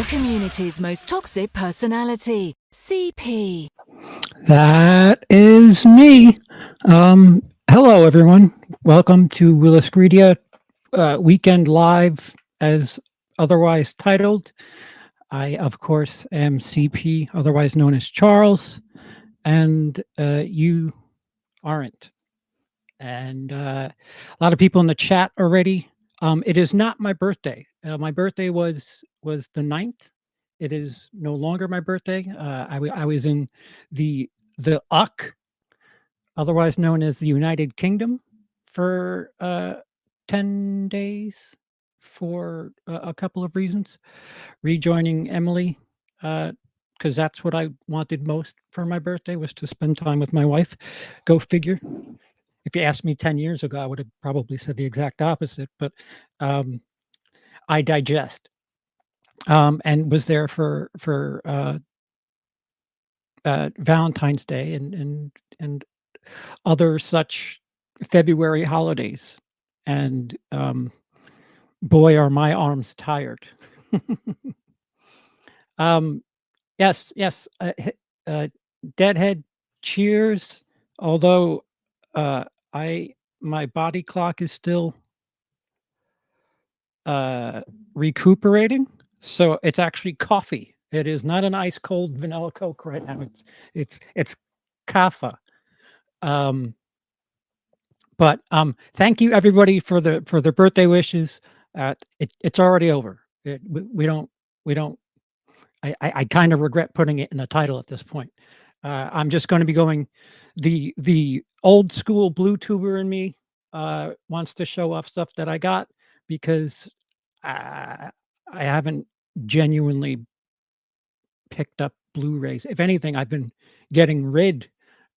community's most toxic personality, CP. That is me. Hello, everyone. Welcome to WILIscredia Weekend Live, as otherwise titled. I, of course, am CP, otherwise known as Charles, and you aren't. And a lot of people in the chat already. It is not my birthday. My birthday was the 9th. It is no longer my birthday. I was in the UK, otherwise known as the United Kingdom, for 10 days for a couple of reasons. Rejoining Emily, because that's what I wanted most for my birthday, was to spend time with my wife. Go figure. If you asked me 10 years ago, I would have probably said the exact opposite, but I digest, and was there for Valentine's Day and other such February holidays. And boy, are my arms tired. Yes. Deadhead cheers. Although my body clock is still recuperating, so it's actually coffee. It is not an ice cold vanilla Coke right now. It's kaffa. But thank you everybody for the birthday wishes. It's already over. We don't. I kind of regret putting it in the title at this point. I'm just going to be going. The old school blue tuber in me wants to show off stuff that I got, because I haven't genuinely picked up Blu-rays. If anything, I've been getting rid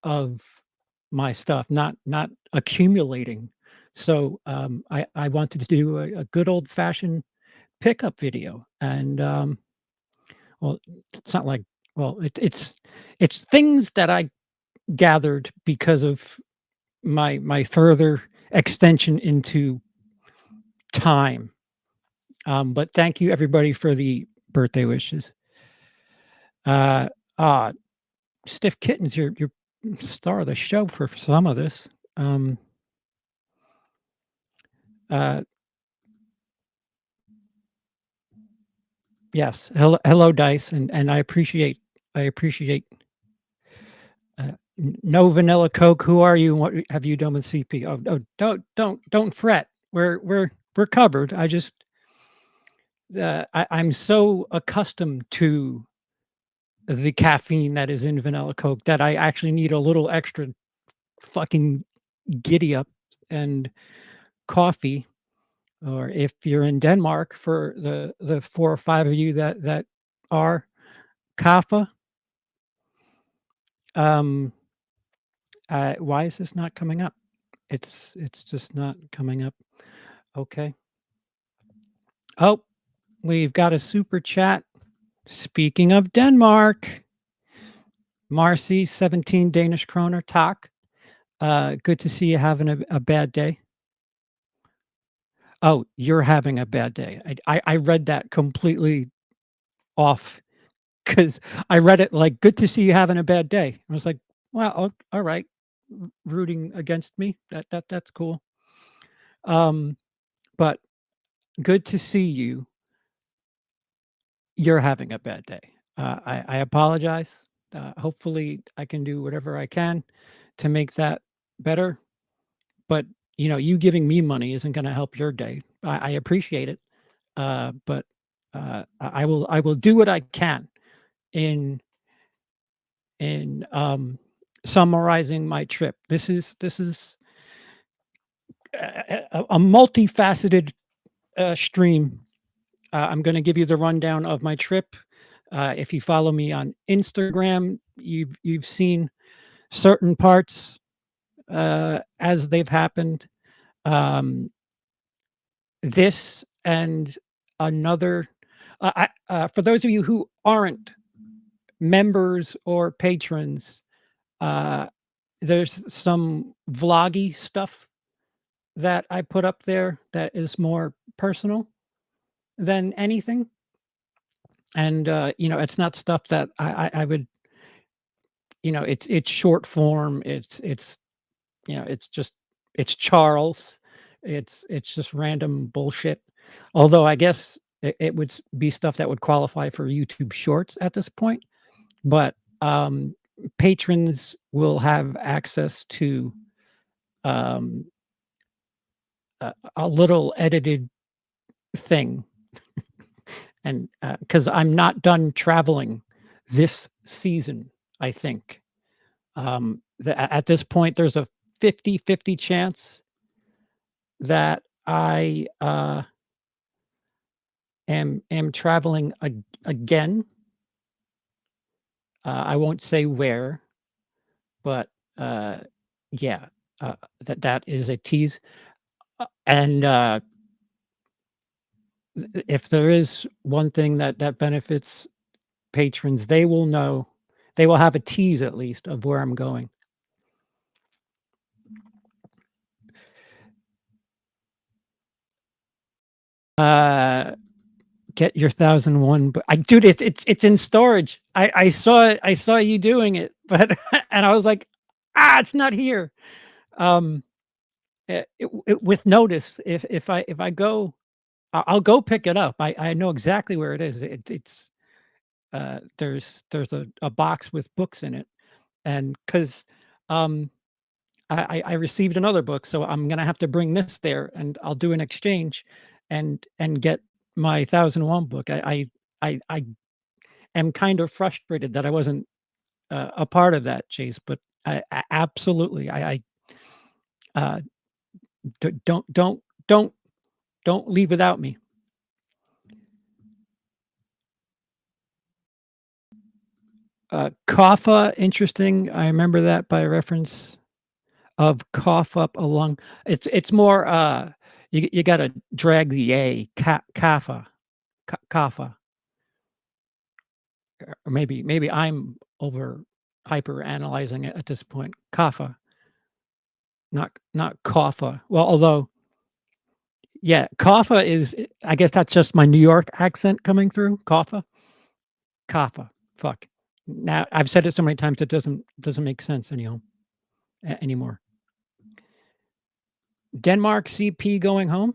of my stuff, not accumulating. So I wanted to do a good old fashioned pickup video, and well, it's not like, well, it's things that I gathered because of my further extension into time. But thank you everybody for the birthday wishes. Stiff Kittens, you're star of the show for some of this. Yes, hello Dice, and I appreciate no vanilla Coke. Who are you? What have you done with CP? Don't fret. We're covered. I just I'm so accustomed to the caffeine that is in vanilla Coke that I actually need a little extra fucking giddy up and coffee. Or if you're in Denmark, for the 4 or 5 of you that are kaffa. Why is this not coming up? It's just not coming up. Okay. Oh, we've got a super chat. Speaking of Denmark, Marcy, 17 Danish kroner, tak. Good to see you having a bad day. Oh, you're having a bad day. I read that completely off, because I read it like, good to see you having a bad day. I was like, well, all right, rooting against me. That's cool. But good to see you. You're having a bad day. I apologize. Hopefully I can do whatever I can to make that better. But you giving me money isn't going to help your day. I appreciate it. But I will do what I can in summarizing my trip. This is a multifaceted stream. I'm going to give you the rundown of my trip. If you follow me on Instagram, you've seen certain parts as they've happened. This and another. For those of you who aren't members or patrons, there's some vloggy stuff that I put up there that is more personal than anything. and, it's not stuff that I would it's short form, it's just it's Charles, it's just random bullshit. Although I guess it would be stuff that would qualify for YouTube Shorts at this point, but, patrons will have access to, um, a little edited thing, and, because 'cause I'm not done traveling this season, I think. At this point, there's a 50-50 chance that I, am traveling again. I won't say where, but, uh, yeah, that is a tease, and, if there is one thing that benefits patrons, they will have a tease at least of where I'm going. Uh, get your 1001, but I dude, it's in storage. I saw you doing it, but and I was like, "Ah, it's not here." Um, with notice, if I go, I'll go pick it up. I know exactly where it is. It's, there's a box with books in it, and 'cause, um, I received another book, so I'm gonna have to bring this there, and I'll do an exchange and get my 1001 book. I am kind of frustrated that I wasn't, a part of that, Chase, but I absolutely, uh, d don't don't leave without me. Kapha, interesting. I remember that by reference of cough up a lung. It's more, you gotta drag the A, kapha, kapha, or maybe I'm over hyper analyzing it at this point. Kapha, not kapha. Well, although, yeah, kapha is, I guess that's just my New York accent coming through. Kapha, kapha. Fuck. Now I've said it so many times it doesn't make sense anymore. Denmark CP going home?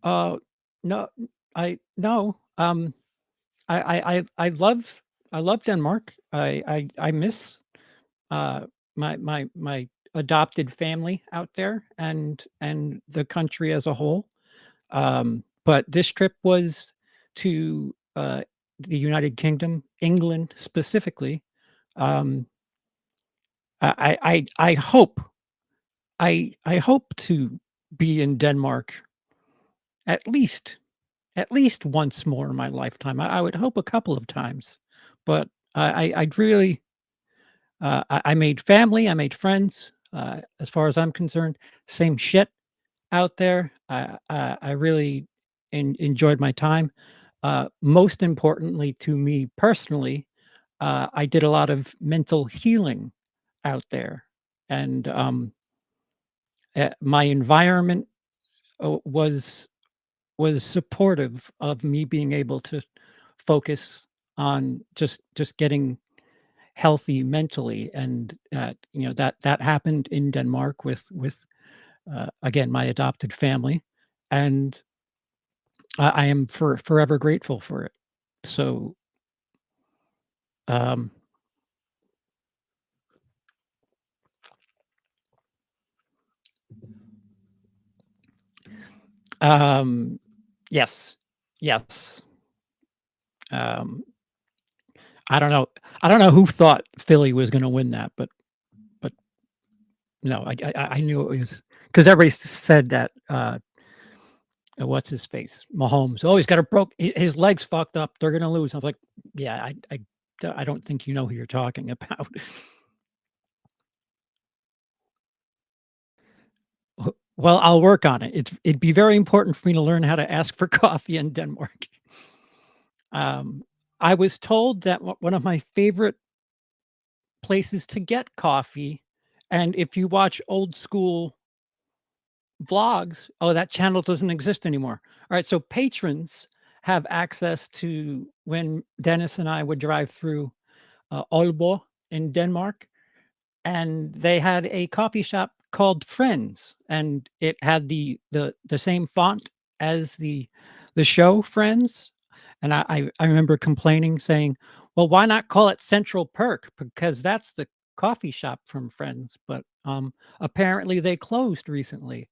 Uh, no, no. I love Denmark. I miss, uh, my adopted family out there and the country as a whole. But this trip was to, the United Kingdom, England specifically. Um, I hope I hope to be in Denmark at least at least once more in my lifetime. I would hope a couple of times, but I'd really, I made family, I made friends. As far as I'm concerned, same shit out there. I really enjoyed my time. Most importantly to me personally, I did a lot of mental healing out there, and my environment, was supportive of me being able to focus on just getting healthy mentally, and, that happened in Denmark with, again, my adopted family, and I am forever grateful for it. So, um, um, yes, yes, um, I don't know who thought Philly was gonna win that, but no, I knew it was because everybody said that, what's his face? Mahomes, "Oh, he's got a broke his leg's fucked up, they're gonna lose." I was like, "Yeah, I don't think you know who you're talking about." Well, I'll work on it. It'd be very important for me to learn how to ask for coffee in Denmark. Um, I was told that one of my favorite places to get coffee, and if you watch old school, vlogs. Oh, that channel doesn't exist anymore. All right, so patrons have access to when Dennis and I would drive through Aalborg in Denmark, and they had a coffee shop called Friends, and it had the same font as the show Friends. And I remember complaining, saying, "Well, why not call it Central Perk? Because that's the coffee shop from Friends." But apparently they closed recently,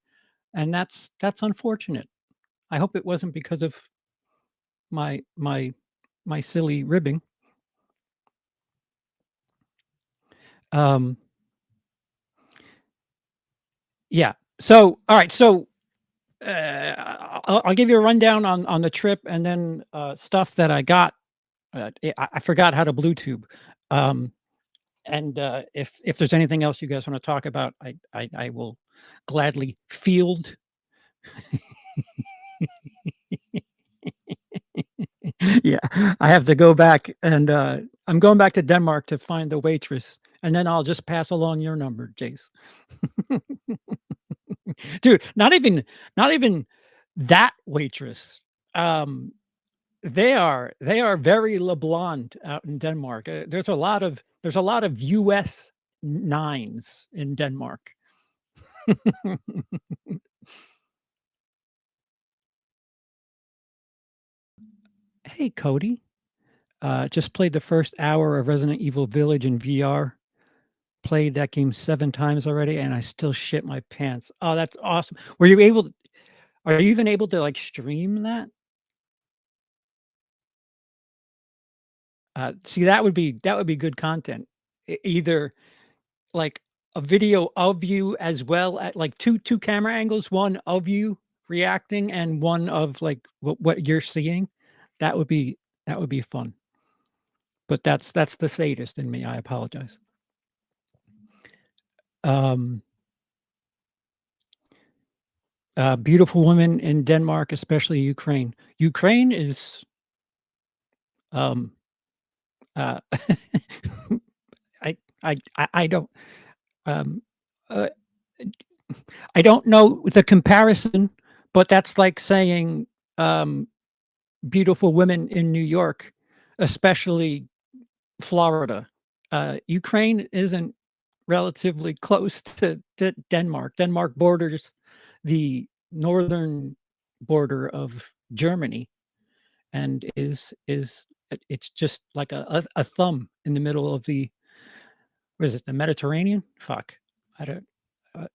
and that's unfortunate. I hope it wasn't because of my my my silly ribbing. Um, yeah. So, all right. So I'll give you a rundown on the trip, and then stuff that I got. I forgot how to Bluetooth. Um, and if there's anything else you guys want to talk about, I will gladly field. Yeah, I have to go back, and I'm going back to Denmark to find the waitress, and then I'll just pass along your number, Jace. Dude, not even that waitress. Um, they are very LeBlond out in Denmark. There's a lot of US nines in Denmark. Hey, Cody. Just played the first hour of Resident Evil Village in VR. Played that game 7 times already, and I still shit my pants. Oh, that's awesome. Are you even able to, like, stream that? See, that would be good content. Either, like, a video of you as well at, like, two camera angles, one of you reacting and one of, like, what you're seeing. That would be fun. But that's the sadist in me, I apologize. Um, Beautiful women in Denmark, especially Ukraine. Ukraine is, um, uh, I I don't, um, uh, I don't know the comparison, but that's like saying, um, beautiful women in New York, especially Florida. Ukraine isn't relatively close to Denmark. Denmark borders the northern border of Germany, and it's just like a thumb in the middle of the, what is it, the Mediterranean? Fuck. I don't uh,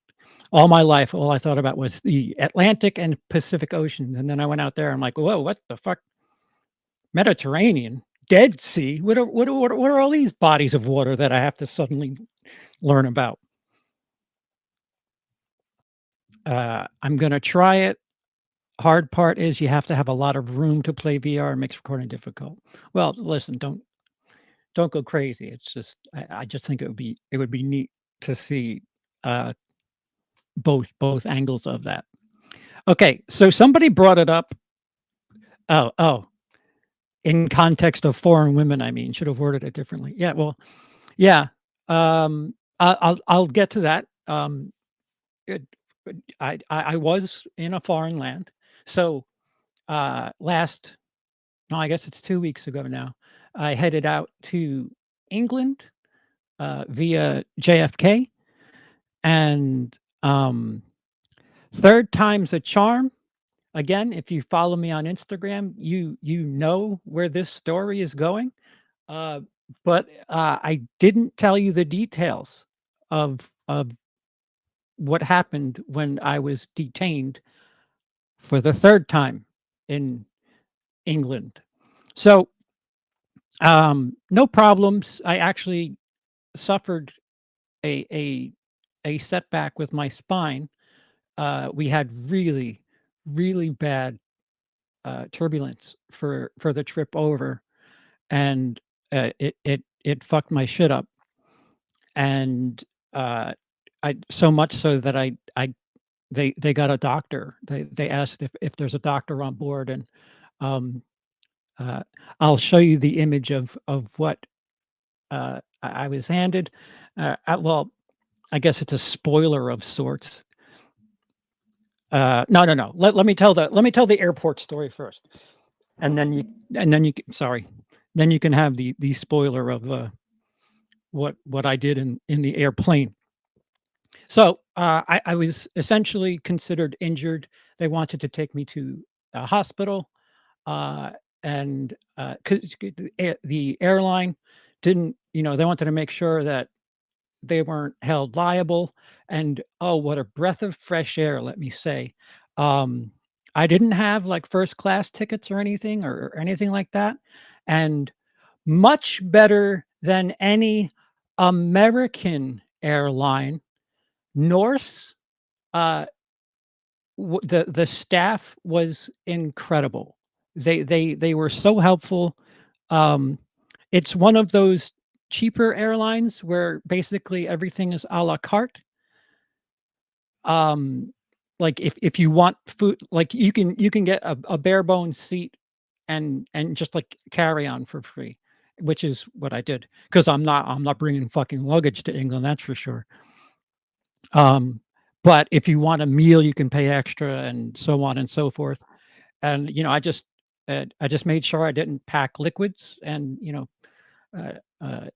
all my life, all I thought about was the Atlantic and Pacific Ocean, and then I went out there, I'm like, "Whoa, what the fuck? Mediterranean? Dead Sea? What are all these bodies of water that I have to suddenly learn about?" I'm gonna try it. Hard part is you have to have a lot of room to play VR, it makes recording difficult. Well, listen, don't go crazy. It's just I just think it would be neat to see, uh, both angles of that. Okay, so somebody brought it up. Oh, in context of foreign women, I mean, should have worded it differently. Yeah, well, yeah, I'll get to that. It I was in a foreign land. So, last no, I guess it's 2 weeks ago now, I headed out to England, via JFK, and, 3rd time's a charm. Again, if you follow me on Instagram, you know where this story is going, uh, but, I didn't tell you the details of what happened when I was detained for the 3rd time in England. So, no problems. I actually suffered a a a setback with my spine. We had really, really bad turbulence for the trip over, and it fucked my shit up, and I so much so that they got a doctor. They asked if there's a doctor on board, and um, uh, I'll show you the image of what I was handed. Well, I guess it's a spoiler of sorts. No, no, no. Let me tell the airport story first, and then you sorry, then you can have the spoiler of what I did in the airplane. So I was essentially considered injured. They wanted to take me to a hospital, uh, and because the airline didn't, they wanted to make sure that they weren't held liable. And oh, what a breath of fresh air, let me say. Um, I didn't have like first class tickets or anything or anything like that. And much better than any American airline, Norse, uh, the staff was incredible. They were so helpful. Um, it's one of those cheaper airlines where basically everything is a la carte. Um, like if you want food, like you can get a bare bones seat and just like carry on for free, which is what I did because I'm not bringing fucking luggage to England, that's for sure. Um, but if you want a meal, you can pay extra and so on and so forth. And I just made sure I didn't pack liquids and uh, uh,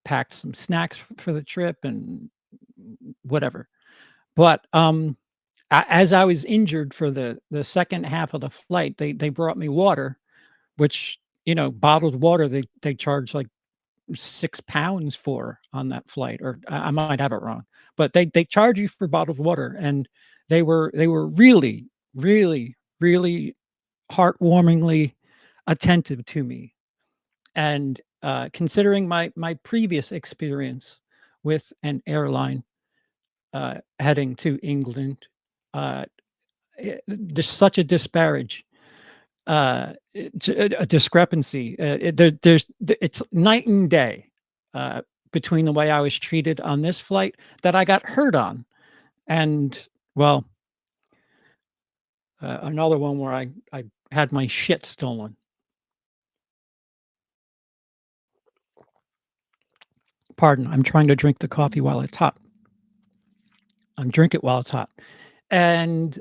packed some snacks for the trip and whatever. But as I was injured for the second half of the flight, they brought me water, which bottled water they charge like £6 for on that flight, or I might have it wrong, but they charge you for bottled water, and they were really, really, really heartwarmingly attentive to me. And considering my previous experience with an airline heading to England, uh, there's such a disparage, a discrepancy. It's night and day uh, between the way I was treated on this flight that I got hurt on, and well, another one where I had my shit stolen. Pardon, I'm trying to drink the coffee while it's hot. Drink it while it's hot. And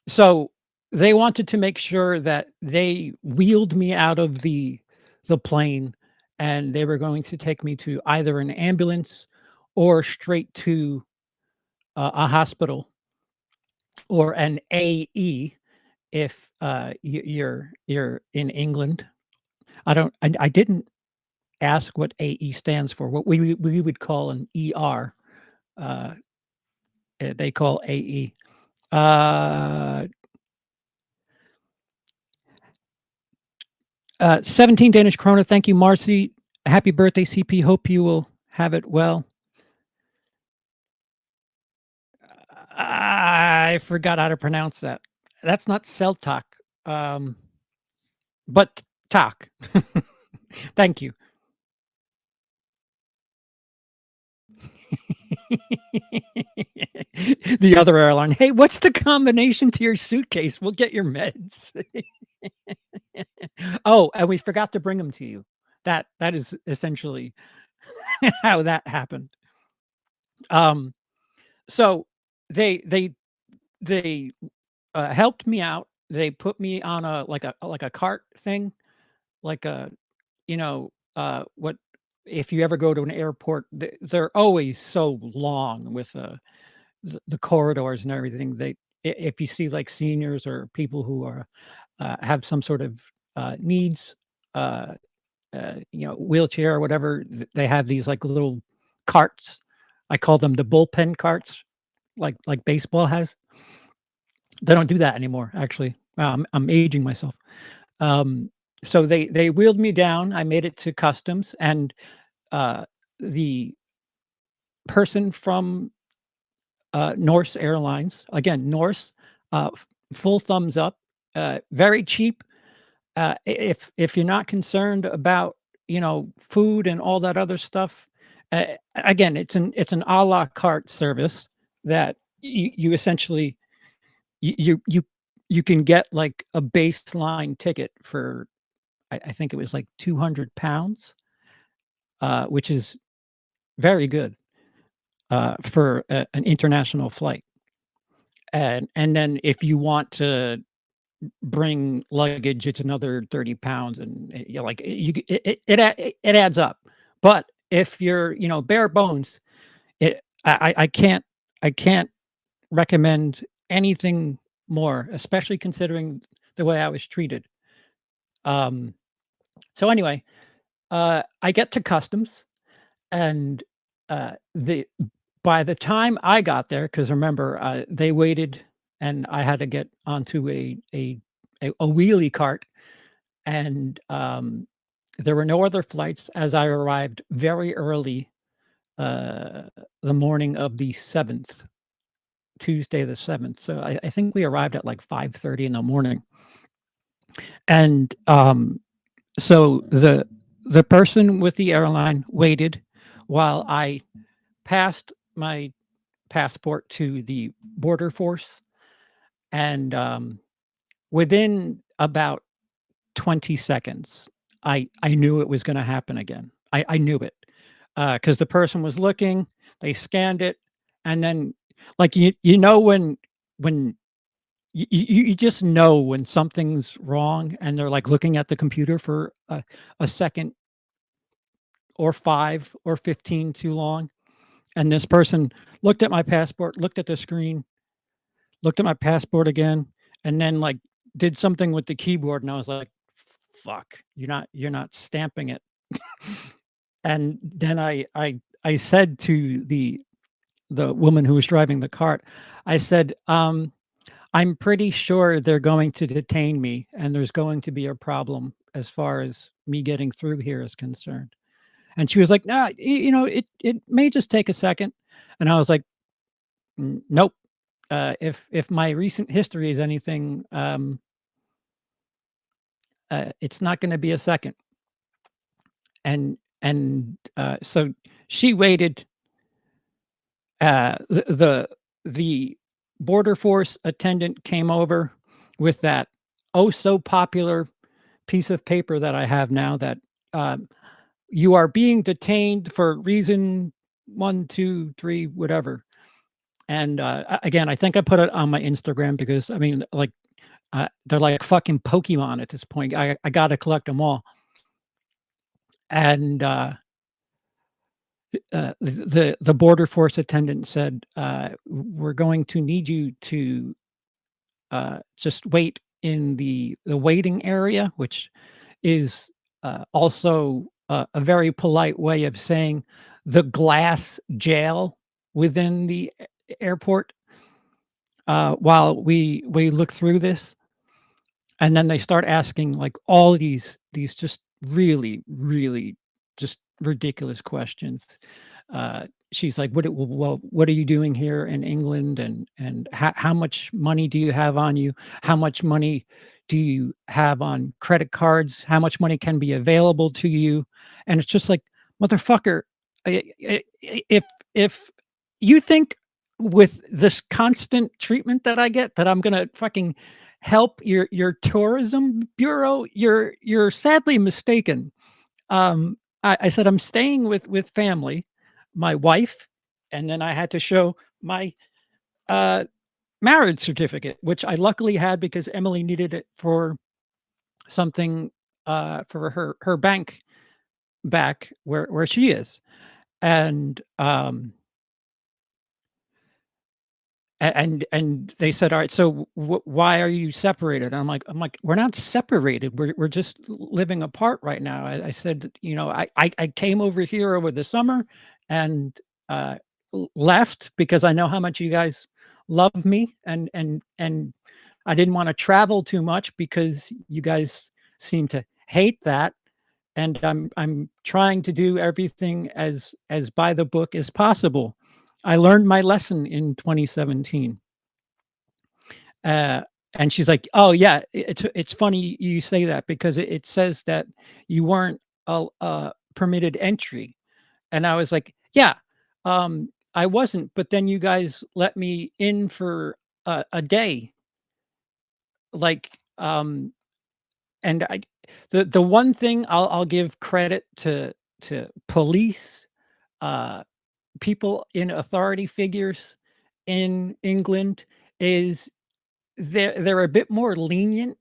so they wanted to make sure that they wheeled me out of the plane, and they were going to take me to either an ambulance or straight to a hospital or an AE if you're in England. I didn't ask what AE stands for. What we would call an ER, uh, they call AE. Uh, 17 Danish krona. Thank you, Marcy. Happy birthday, CP. Hope you will have it well. I forgot how to pronounce that. That's not Celtic, um, but tak. Thank you. The other airline. Hey, what's the combination to your suitcase? We'll get your meds. Oh, and we forgot to bring them to you. That is essentially how that happened. Um, so they they helped me out. They put me on a cart thing, like a what if you ever go to an airport, they're always so long with the corridors and everything. If you see like seniors or people who are have some sort of needs, uh, wheelchair or whatever, they have these like little carts. I call them the bullpen carts, like baseball has. They don't do that anymore, actually. I'm aging myself. Um, so they wheeled me down. I made it to customs, and uh, the person from Norse Airlines, again Norse, full thumbs up, very cheap. If you're not concerned about food and all that other stuff, again it's an a la carte service that you essentially you you can get like a baseline ticket for I think it was like £200, which is very good, for an international flight. and then if you want to bring luggage, it's another 30 pounds, and you're like, it adds up. But if you're, bare bones, I can't recommend anything more, especially considering the way I was treated. Um, so anyway, I get to customs, and the by the time I got there, because remember, they waited, and I had to get onto a wheelie cart, and there were no other flights as I arrived very early, uh, the morning of the 7th, Tuesday the 7th. So I think we arrived at like 5:30 in the morning. And so the person with the airline waited while I passed my passport to the border force, and within about 20 seconds, I knew it was going to happen again. I knew it, because the person was looking, they scanned it, and then, like, when you just know when something's wrong, and they're like looking at the computer for a second or 5 or 15 too long. And this person looked at my passport, looked at the screen, looked at my passport again, and then, like, did something with the keyboard, and I was like, "Fuck, you're not stamping it." And then I said to the woman who was driving the cart, I said, "I'm pretty sure they're going to detain me, and there's going to be a problem as far as me getting through here is concerned." And she was like, "No, it may just take a second." And I was like, Nope. If my recent history is anything, it's not gonna be a second." And so she waited. The border force attendant came over with that oh so popular piece of paper that I have now, that you are being detained for reason 1, 2, 3, whatever. And again, I think I put it on my Instagram because, I mean, like, they're like fucking Pokemon at this point. I gotta collect them all. And the border force attendant said, "We're going to need you to just wait in the waiting area," which is also a very polite way of saying the glass jail within the airport, while we look through this. And then they start asking, like, all these just really, really just ridiculous questions. She's like, well, what are you doing here in England? And how much money do you have on you? How much money do you have on credit cards? How much money can be available to you?" And it's just like, motherfucker, if you think with this constant treatment that I get that I'm gonna fucking help your tourism bureau, you're sadly mistaken. I said I'm staying with family, my wife, and then I had to show my uh, marriage certificate, which I luckily had because Emily needed it for something, for her bank back where she is. And and they said, "All right, so why are you separated?" And I'm like, "We're not separated. We're just living apart right now." I said, I came over here over the summer, and left because I know how much you guys love me, and I didn't want to travel too much because you guys seem to hate that. And I'm trying to do everything as by the book as possible. I learned my lesson in 2017. Uh, and she's like, "Oh yeah, it's funny you say that because it says that you weren't permitted entry." And I was like, "Yeah, I wasn't, but then you guys let me in for a day." Like, and the one thing I'll give credit to police, uh, people in authority figures in England, is they're a bit more lenient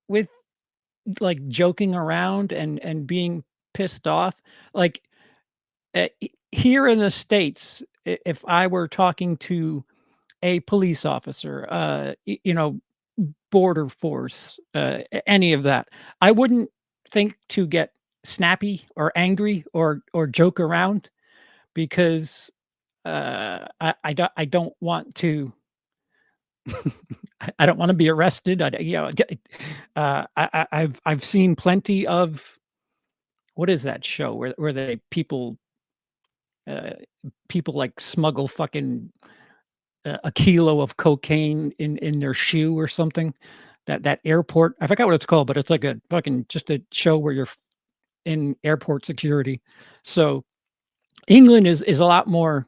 with, like, joking around and being pissed off. Like, here in the States, if I were talking to a police officer, border force, any of that, I wouldn't think to get snappy or angry or joke around because I don't want to I don't want to be arrested. I've seen plenty of what is that show where they uh, people like smuggle fucking a kilo of cocaine in their shoe or something. That airport, I forgot what it's called, but it's like a fucking just a show where you're in airport security. So England is a lot more.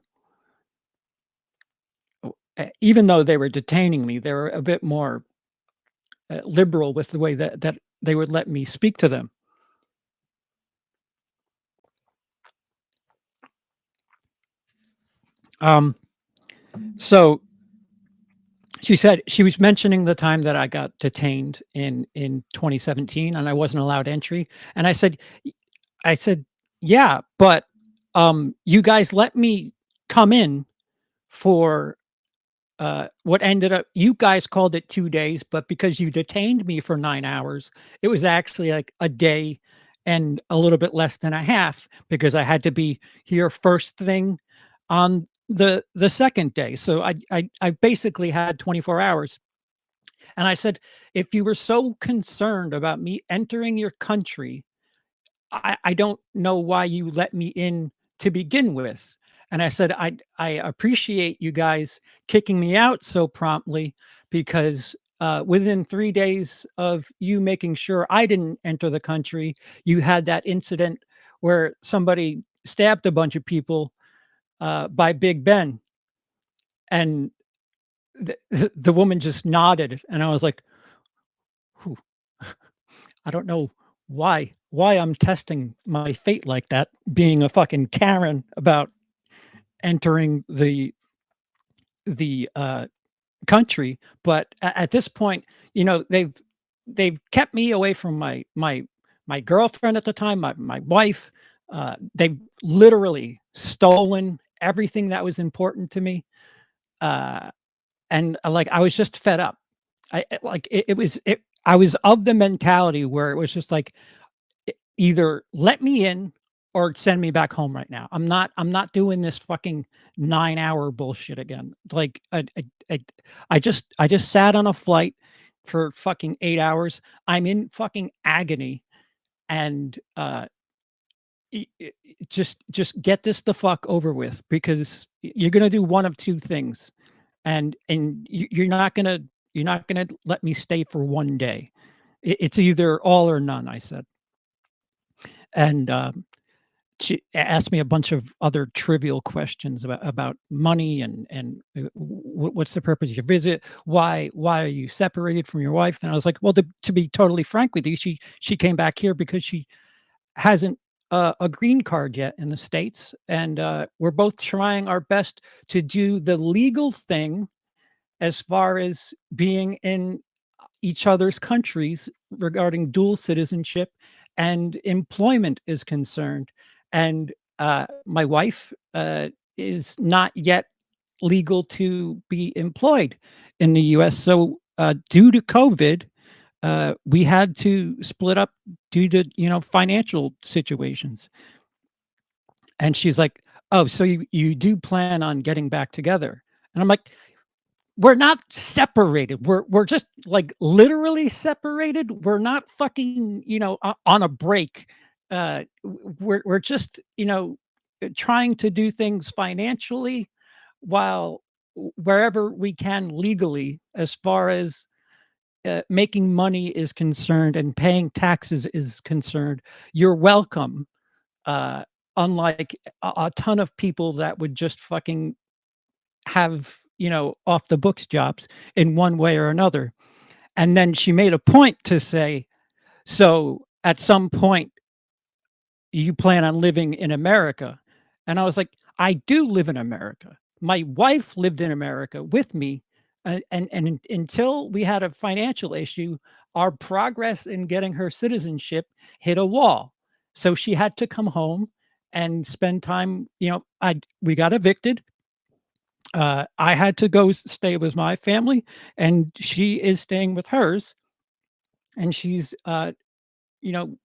Even though they were detaining me, they were a bit more liberal with the way that they would let me speak to them. Um, so she said she was mentioning the time that I got detained in 2017 and I wasn't allowed entry. And I said, yeah, but you guys let me come in for what ended up you guys called it 2 days, but because you detained me for 9 hours, it was actually like a day and a little bit less than a half because I had to be here first thing on the second day. So I basically had 24 hours. And I said, if you were so concerned about me entering your country, I don't know why you let me in to begin with. And I said, I appreciate you guys kicking me out so promptly because within 3 days of you making sure I didn't enter the country, you had that incident where somebody stabbed a bunch of people by Big Ben. And the woman just nodded. And I was like, "Whew, I don't know why I'm testing my fate like that, being a fucking Karen about entering the country, but at this point, they've kept me away from my girlfriend at the time, my wife. They've literally stolen everything that was important to me, uh, and, like, I was just fed up. I was of the mentality where it was just like, either let me in or send me back home right now. I'm not doing this fucking 9-hour bullshit again. Like I I just sat on a flight for fucking 8 hours. I'm in fucking agony and just get this the fuck over with because you're going to do one of two things and you're not going to let me stay for one day. It's either all or none, I said. And she asked me a bunch of other trivial questions about money and what's the purpose of your visit? Why are you separated from your wife? And I was like, well, to be totally frank with you, she came back here because she hasn't a green card yet in the States, and we're both trying our best to do the legal thing as far as being in each other's countries regarding dual citizenship and employment is concerned. And my wife is not yet legal to be employed in the US. So due to COVID, we had to split up due to financial situations. And she's like, "Oh, so you do plan on getting back together?" And I'm like, we're not separated. We're just, like, literally separated. We're not fucking, on a break. We're just, trying to do things financially while wherever we can legally as far as, making money is concerned and paying taxes is concerned. You're welcome, uh, unlike a ton of people that would just fucking have, off the books jobs in one way or another. And then she made a point to say, "So at some point, you plan on living in America?" And I was like, "I do live in America. My wife lived in America with me, Until we had a financial issue, our progress in getting her citizenship hit a wall. So she had to come home and spend time. We got evicted. I had to go stay with my family, and she is staying with hers, and she's you know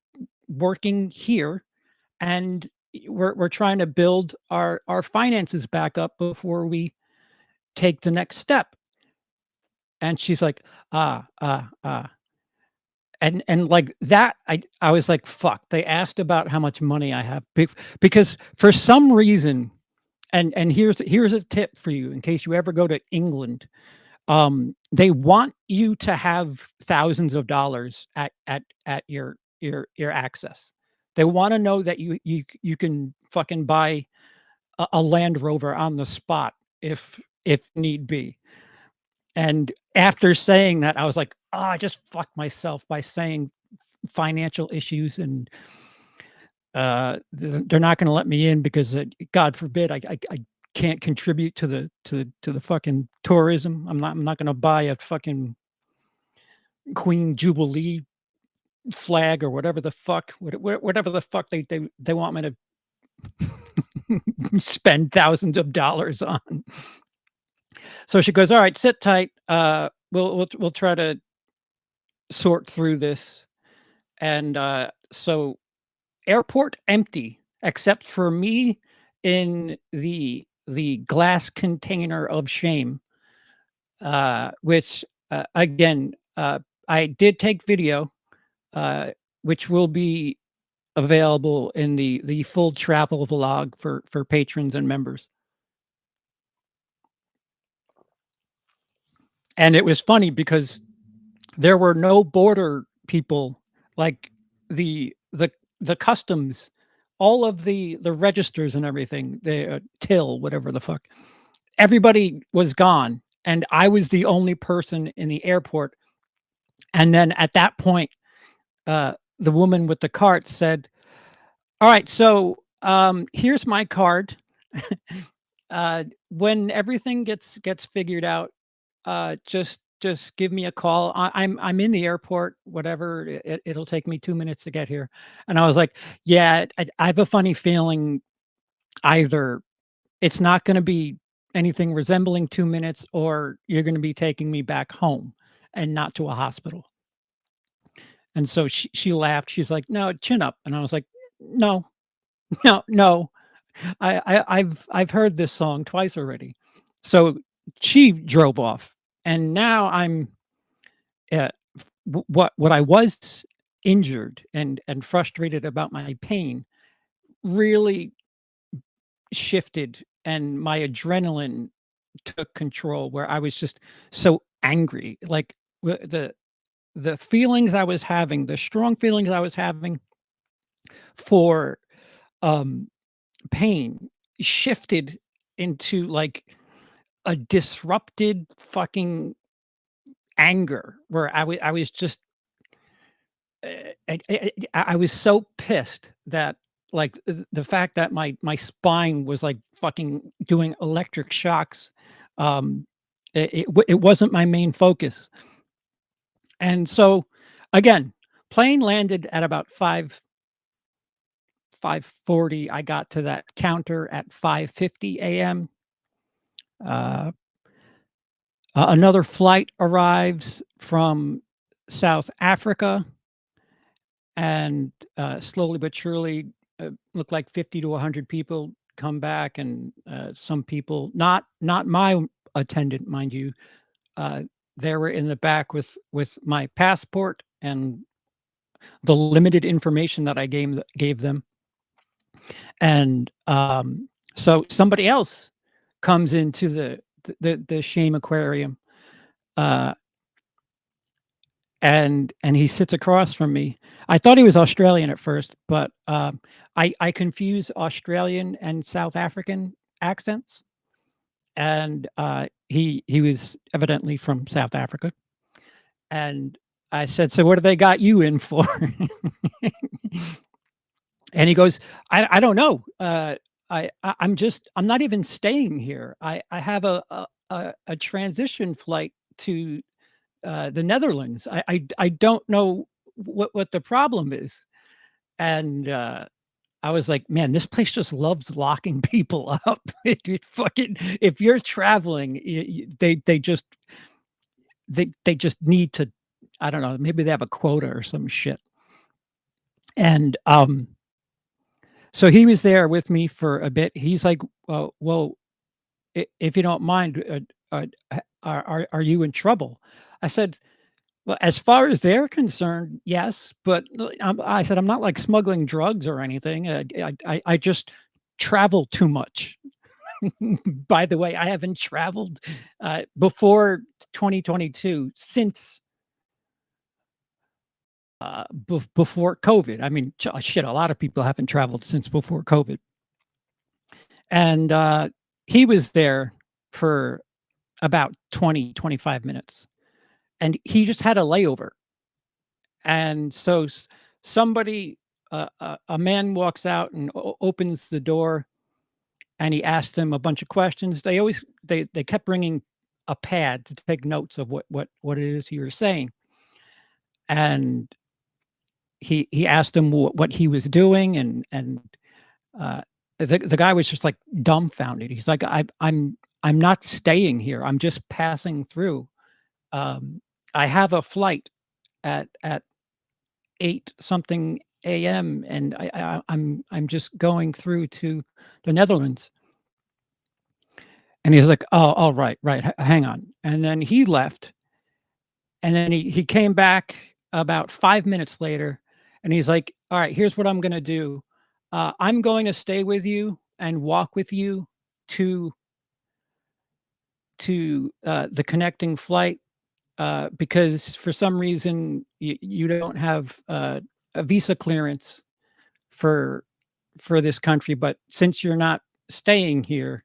working here, and we're trying to build our finances back up before we take the next step. And she's like, and like that, I was like, fuck. They asked about how much money I have, because for some reason, and here's a tip for you in case you ever go to England. They want you to have thousands of dollars at your access. They want to know that you can fucking buy a Land Rover on the spot if need be. And after saying that, I was like, "Oh, I just fucked myself by saying financial issues, and they're not going to let me in because God forbid I can't contribute to the fucking tourism. I'm not going to buy a fucking Queen Jubilee flag or whatever the fuck whatever the fuck they want me to spend thousands of dollars on." So she goes, "All right, sit tight. We'll try to sort through this." And so airport empty except for me in the glass container of shame, which again, I did take video, uh, which will be available in the full travel vlog for patrons and members. And it was funny because there were no border people, like the the customs, all of the registers and everything, the till, whatever the fuck. Everybody was gone, and I was the only person in the airport. And then at that point, the woman with the cart said, "All right, so here's my card. When everything gets figured out, just give me a call. I'm in the airport. Whatever, it'll take me 2 minutes to get here." And I was like, "Yeah, I have a funny feeling either it's not going to be anything resembling 2 minutes, or you're going to be taking me back home and not to a hospital." And so she laughed. She's like, "No, chin up." And I was like, "No, no, no. I've heard this song twice already." So she drove off, and now I'm what I was injured and frustrated about my pain really shifted, and my adrenaline took control, where I was just so angry. Like the feelings I was having, the strong feelings I was having for um pain shifted into like a disrupted fucking anger, where I was just I was so pissed that, like, the fact that my spine was like fucking doing electric shocks. um it wasn't my main focus. And so again, plane landed at about 5:40. I got to that counter at 5:50 a.m. uh Another flight arrives from South Africa, and slowly but surely, look like 50 to 100 people come back, and some people, not my attendant, mind you, uh, they were in the back with my passport and the limited information that I gave them. And so somebody else comes into the shame aquarium, uh, and he sits across from me. I thought he was Australian at first, but I confuse Australian and South African accents, and he was evidently from South Africa. And I said, "So what do they got you in for?" And he goes, "I don't know. I'm not even staying here. I have a transition flight to the Netherlands. I don't know what the problem is, and I was like, man, this place just loves locking people up. It fucking if you're traveling, they just need to. I don't know. Maybe they have a quota or some shit. And so he was there with me for a bit. He's like, well, if you don't mind, are you in trouble? I said, well, as far as they're concerned, yes, but I said, I'm not like smuggling drugs or anything. I just travel too much. By the way, I haven't traveled before 2022 since before COVID. I mean, shit, a lot of people haven't traveled since before COVID. And he was there for about 20, 25 minutes. And he just had a layover. And so somebody, a man walks out and opens the door, and he asked them a bunch of questions. They kept bringing a pad to take notes of what it is he was saying. And he asked him what he was doing, and the guy was just like dumbfounded. He's like, I'm not staying here. I'm just passing through. I have a flight at 8 something AM, and I'm just going through to the Netherlands. And he's like, "Oh, all right, right, hang on." And then he left, and then he came back about 5 minutes later, and he's like, "All right, here's what I'm gonna do. I'm going to stay with you and walk with you to the connecting flight, because for some reason you don't have a visa clearance for this country, but since you're not staying here,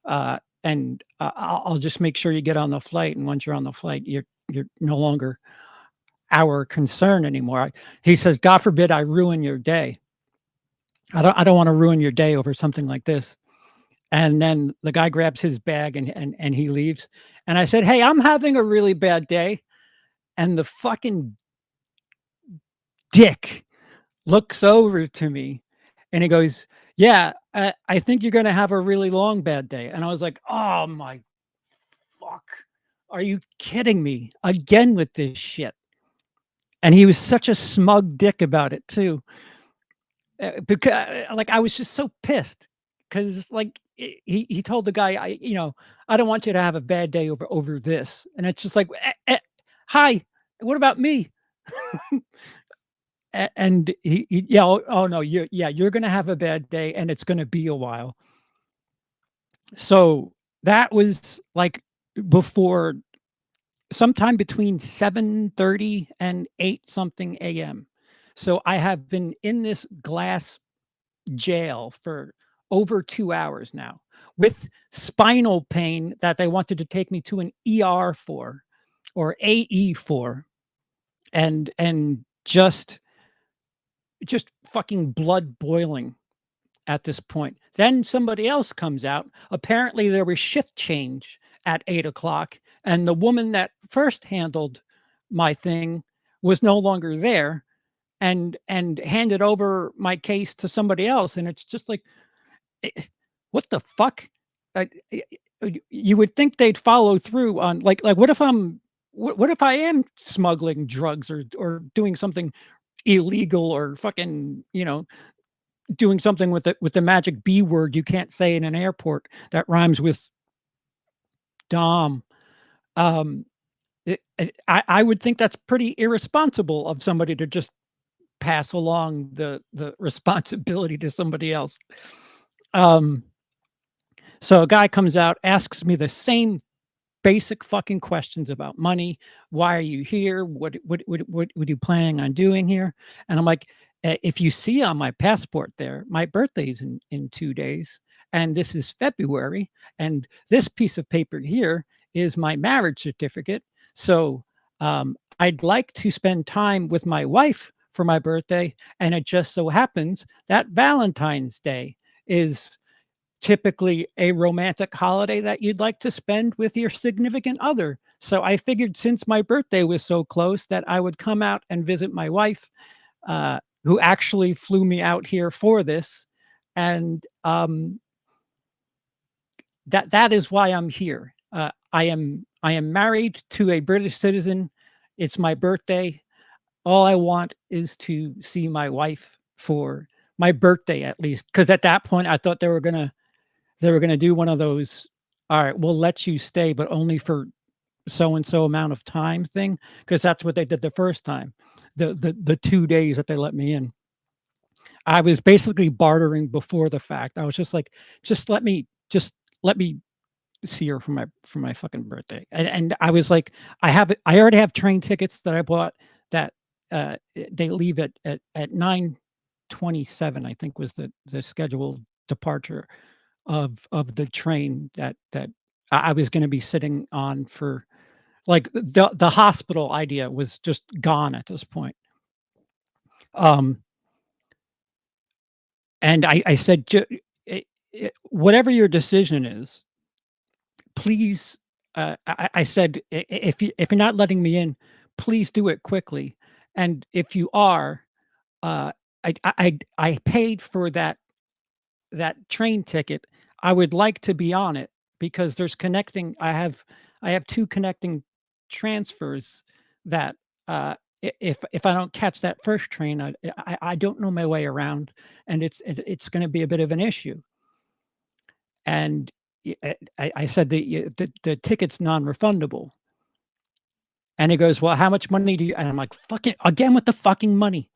and I'll just make sure you get on the flight, and once you're on the flight, you're no longer our concern anymore." He says, "God forbid I ruin your day. I don't want to ruin your day over something like this." And then the guy grabs his bag and he leaves. And I said, "Hey, I'm having a really bad day." And the fucking dick looks over to me and he goes, "Yeah, I think you're going to have a really long bad day." And I was like, "Oh my fuck. Are you kidding me? Again with this shit." And he was such a smug dick about it too. Because like I was just so pissed because like he told the guy, I don't want you to have a bad day over this. And it's just like, hi, what about me?" And yeah, oh no, you're gonna have a bad day, and it's gonna be a while. So that was like before sometime between 7:30 and 8 something AM. So I have been in this glass jail for over 2 hours now with spinal pain that they wanted to take me to an ER for, or AE for, and just fucking blood boiling at this point. Then somebody else comes out. Apparently, there was shift change at 8 o'clock, and the woman that first handled my thing was no longer there, and handed over my case to somebody else. And it's just like, eh, what the fuck? You would think they'd follow through on like what if I am smuggling drugs or doing something illegal, or fucking doing something with the magic B word you can't say in an airport that rhymes with Dom. Um, I would think that's pretty irresponsible of somebody to just pass along the responsibility to somebody else. Um, so a guy comes out, asks me the same basic fucking questions about money. Why are you here? What are you planning on doing here? And I'm like, if you see on my passport there, my birthday's in 2 days, and this is February, and this piece of paper here is my marriage certificate. So I'd like to spend time with my wife for my birthday, and it just so happens that Valentine's Day is typically a romantic holiday that you'd like to spend with your significant other. So I figured since my birthday was so close that I would come out and visit my wife, who actually flew me out here for this. And that is why I'm here. I am married to a British citizen. It's my birthday. All I want is to see my wife for my birthday at least, because at that point I thought they were gonna do one of those, all right, we'll let you stay, but only for so and so amount of time thing, because that's what they did the first time. The 2 days that they let me in. I was basically bartering before the fact. I was just like, just let me see her for my fucking birthday. And I was like, I already have train tickets that I bought that they leave at 9:27, I think was the scheduled departure of the train that I was gonna be sitting on for like, the hospital idea was just gone at this point. Um, and I said, Whatever your decision is, please," I said, If you're not letting me in, please do it quickly, and if you are, uh, I paid for that train ticket. I would like to be on it because there's connecting I have 2 connecting transfers that, if I don't catch that first train, I don't know my way around, and it's gonna be a bit of an issue. And I said the ticket's non-refundable. And he goes, "Well, how much money do you," and I'm like, "Fucking again with the fucking money."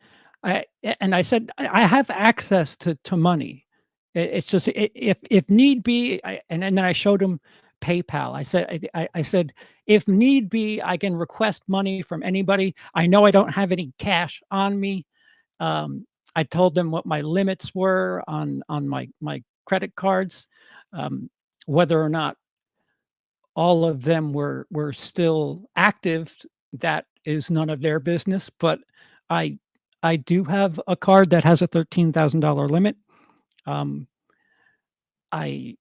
And I said, "I have access to money. It's just if need be," and then I showed him PayPal. I said, "If need be, I can request money from anybody. I know I don't have any cash on me." Um, I told them what my limits were on my credit cards, um, whether or not all of them were still active, that is none of their business, but I I do have a card that has a $13,000 limit. Um, I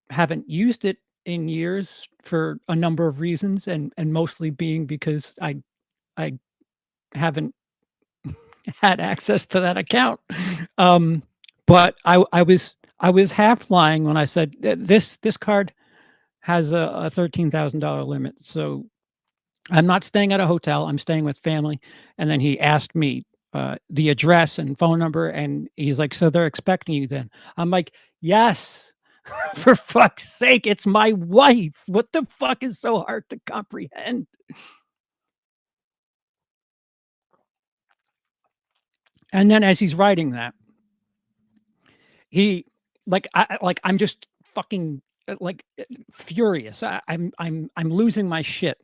haven't used it in years for a number of reasons, and mostly being because I haven't had access to that account. Um, but I was half lying when I said, This card has a $13,000 limit, so I'm not staying at a hotel, I'm staying with family." And then he asked me, the address and phone number, and he's like, "So they're expecting you then?" I'm like, "Yes." For fuck's sake, it's my wife. What the fuck is so hard to comprehend? And then as he's writing that, he I'm just fucking, furious. I'm losing my shit.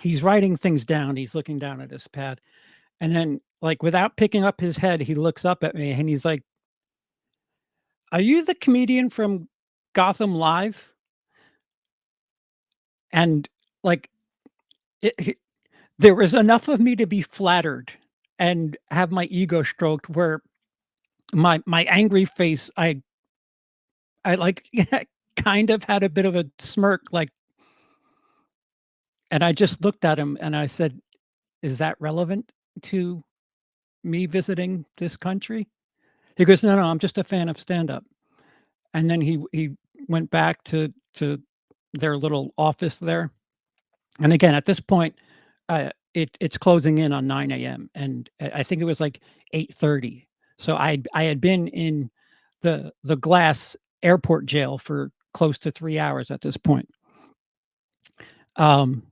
He's writing things down, he's looking down at his pad, and then, like, without picking up his head, he looks up at me and he's like, "Are you the comedian from Gotham Live?" And, like, it there was enough of me to be flattered and have my ego stroked where my angry face, like, kind of had a bit of a smirk, like, and I just looked at him and I said, "Is that relevant to me visiting this country?" He goes, "No, no, I'm just a fan of stand-up." And then he went back to their little office there. And again, at this point, it's closing in on 9 a.m., and I think it was like 8:30. So I had been in the glass airport jail for close to 3 hours at this point. Um,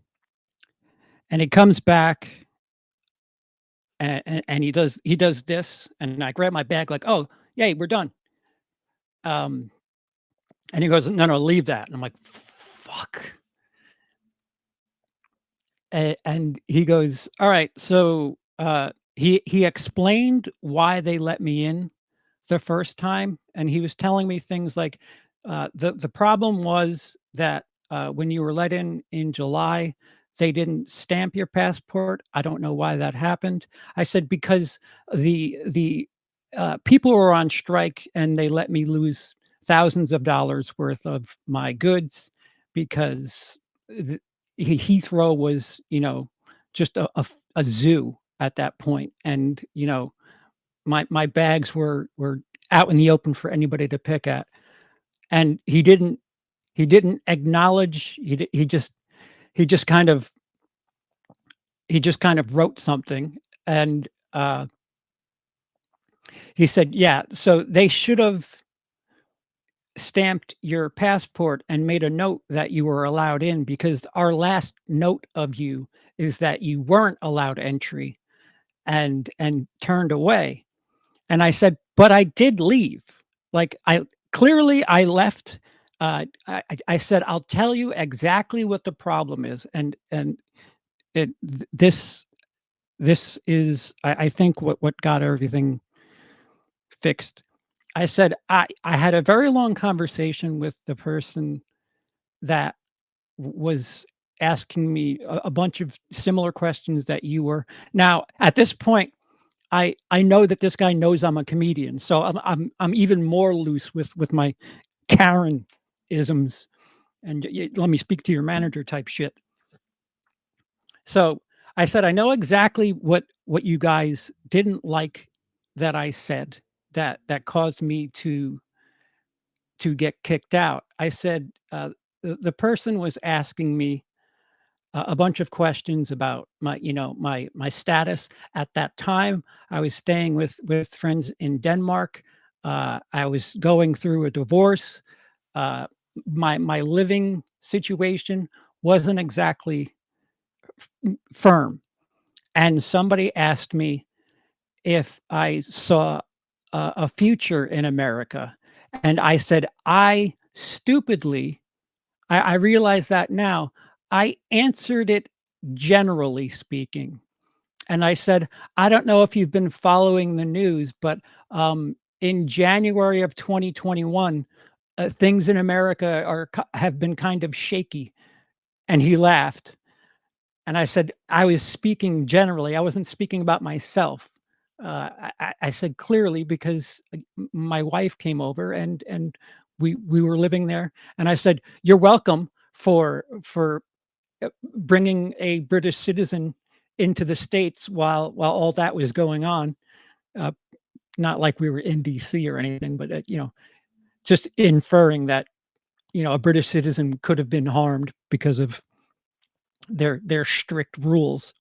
and he comes back and he does this, and I grab my bag like, "Oh, yay, we're done." Um, and he goes, "No, no, leave that." And I'm like, "Fuck." And he goes, "All right." So, he explained why they let me in the first time, and he was telling me things like, the problem was that, when you were let in July, they didn't stamp your passport. I don't know why that happened. I said, "Because the people were on strike and they let me lose thousands of dollars worth of my goods because Heathrow was, just a zoo at that point, and my bags were out in the open for anybody to pick at, and he didn't acknowledge. He just kind of he just kind of wrote something, and he said, "Yeah, so they should have stamped your passport and made a note that you were allowed in because our last note of you is that you weren't allowed entry and turned away." And I said, "But I did leave. Like, I left." I said, "I'll tell you exactly what the problem is." And it th this is, I think, what got everything fixed. I said, "I had a very long conversation with the person that was asking me a bunch of similar questions that you were." Now, at this point, I know that this guy knows I'm a comedian, so I'm even more loose with my Karen isms and let me speak to your manager type shit. So I said, "I know exactly what you guys didn't like that I said that caused me to get kicked out." I said, the person was asking me a bunch of questions about my status at that time. I was staying with friends in Denmark. I was going through a divorce. Uh, my living situation wasn't exactly firm, and somebody asked me if I saw a future in America, and I said I stupidly. I realize that now. I answered it generally speaking. And I said, "I don't know if you've been following the news, but in January of 2021, things in America have been kind of shaky." And he laughed. And I said, "I was speaking generally. I wasn't speaking about myself." I said clearly because my wife came over and we were living there. And I said, "You're welcome for bringing a British citizen into the States while all that was going on." Uh, Not like we were in DC or anything, but just inferring that a British citizen could have been harmed because of their strict rules.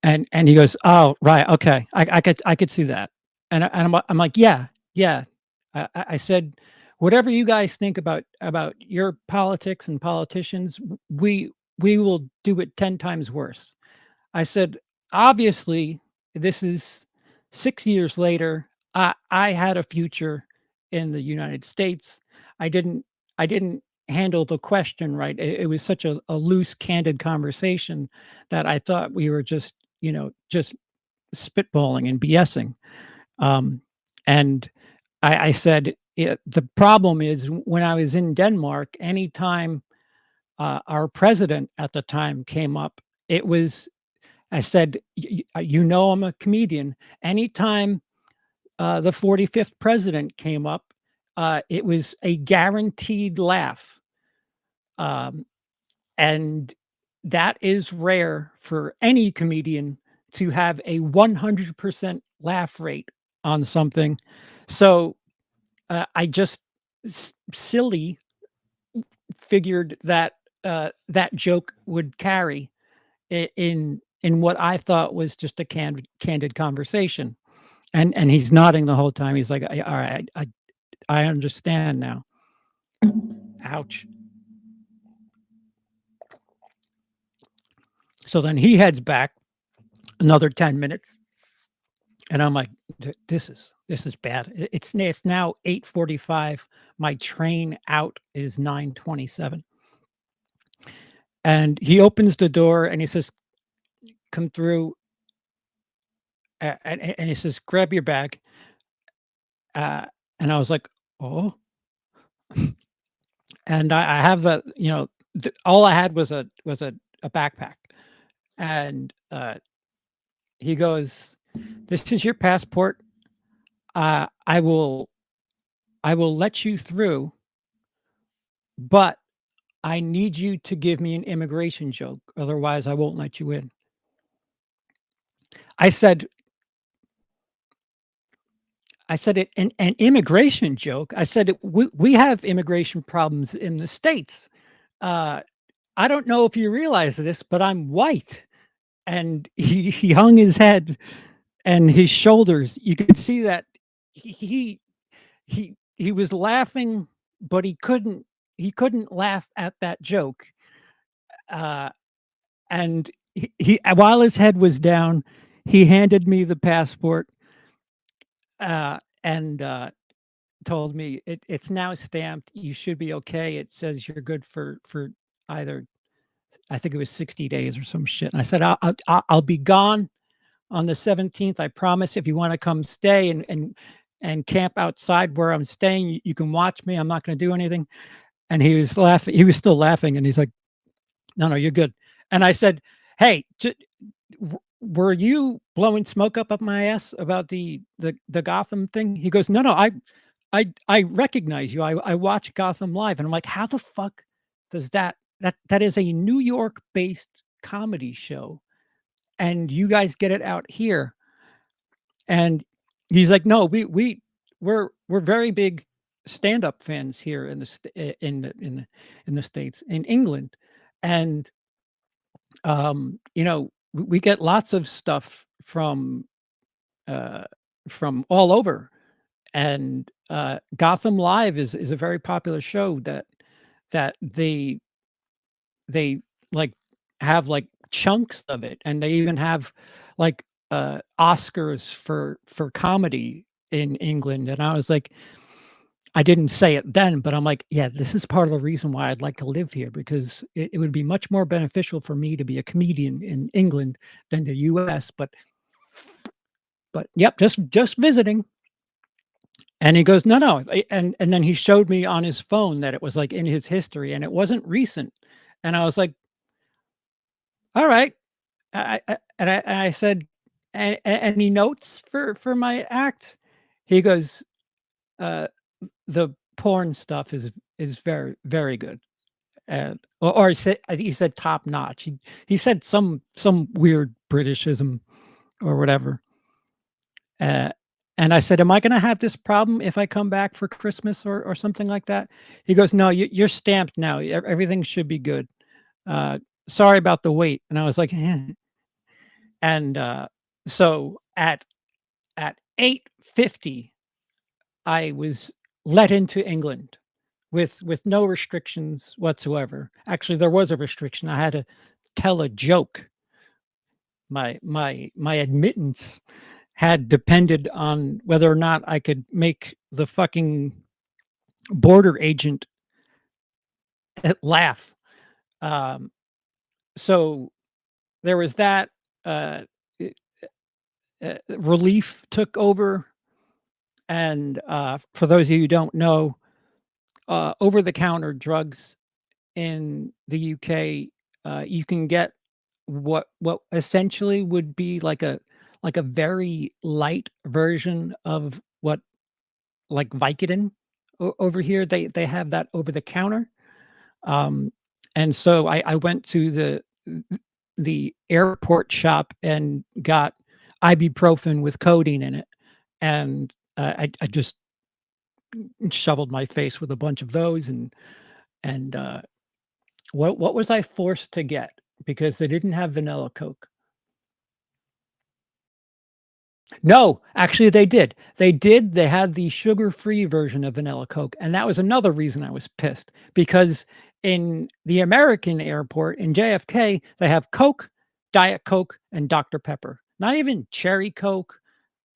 And he goes, "Oh, right, okay, I could see that." And I'm like, "Yeah, yeah." I said, "Whatever you guys think about your politics and politicians, we will do it 10 times worse." I said, "Obviously, this is 6 years later. I had a future in the United States. I didn't handle the question right. It was such a loose, candid conversation that I thought we were just spitballing and BSing." Um, and I said, "The problem is when I was in Denmark, anytime our president at the time came up, it was." I said, I'm a comedian. Anytime the 45th president came up, it was a guaranteed laugh. Um, and that is rare for any comedian to have a 100% laugh rate on something. So I just silly figured that that joke would carry in what I thought was just a candid conversation. And he's nodding the whole time. He's like, "All right, I understand now." Ouch. So then he heads back another 10 minutes, and I'm like, This is bad. It's now 8:45. My train out is 9:27." And he opens the door and he says, "Come through." And he says, "Grab your bag." Uh, and I was like, "Oh." And I have all I had was a backpack. And he goes, "This is your passport. I will I will let you through, but I need you to give me an immigration joke. Otherwise, I won't let you in. I said, an immigration joke. I said, we have immigration problems in the States. Uh, I don't know if you realize this, but I'm white. And he hung his head and his shoulders. You could see that he he was laughing, but he couldn't laugh at that joke. Uh, and he while his head was down, he handed me the passport, and told me it's now stamped. You should be okay. It says you're good for either, I think it was 60 days or some shit. And I said I'll be gone on the 17th. I promise. If you want to come stay and camp outside where I'm staying, you can watch me. I'm not going to do anything. And he was laughing. He was still laughing, and he's like, "No, you're good." And I said, "Hey, were you blowing smoke up my ass about the Gotham thing?" He goes, "No, I recognize you. I watch Gotham Live." And I'm like, "How the fuck does that is a New York-based comedy show, and you guys get it out here?" And he's like, "No, we're very big stand-up fans here in the in the States, in England. And we get lots of stuff uh from all over. And Gotham Live is a very popular show that they like have like chunks of it, and they even have like Oscars for comedy in England." And I was like, I didn't say it then, but I'm like, yeah, this is part of the reason why I'd like to live here, because it would be much more beneficial for me to be a comedian in England than the US. But yep, just visiting. And he goes, "No, no." And then he showed me on his phone that it was like in his history, and it wasn't recent. And I was like, "All right." And I said, Any notes for my act?" He goes, uh, "The porn stuff is very, very good." And or he said top notch. He said some weird Britishism or whatever. Uh, and I said, "Am I gonna have this problem if I come back for Christmas or something like that?" He goes, "No, you're stamped now. Everything should be good. Uh, Sorry about the wait." And I was like, "Eh." And so at 8:50, I was let into England with no restrictions whatsoever. Actually, there was a restriction. I had to tell a joke. My admittance had depended on whether or not I could make the fucking border agent laugh. Um, so there was that. Uh, Relief took over, and for those of you who don't know, over-the-counter drugs in the UK, you can get what essentially would be like a very light version of what, like Vicodin. Over here, they have that over the counter. Um, and so I went to the airport shop and got ibuprofen with codeine in it, and I just shoveled my face with a bunch of those. And what was I forced to get? Because they didn't have vanilla Coke. No, actually they did. They did. They had the sugar-free version of vanilla Coke, and that was another reason I was pissed, because in the American airport in JFK, they have Coke, Diet Coke, and Dr. Pepper. Not even cherry Coke,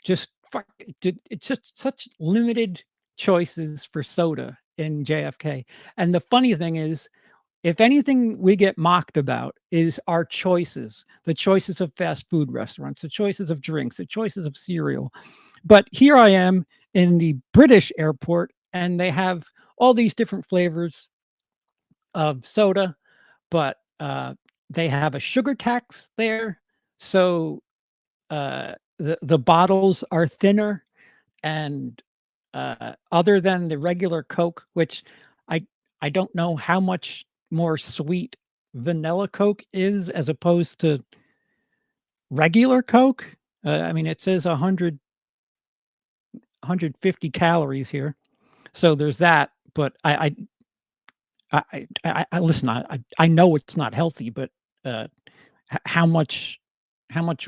just it's just such limited choices for soda in JFK. And the funny thing is, if anything we get mocked about is our choices, the choices of fast food restaurants, the choices of drinks, the choices of cereal. But here I am in the British airport, and they have all these different flavors of soda, but they have a sugar tax there. So the bottles are thinner, and other than the regular Coke, which I I don't know how much more sweet vanilla Coke is as opposed to regular Coke. I mean, it says 150 calories here, so there's that. But I listen. I know it's not healthy, but uh, how much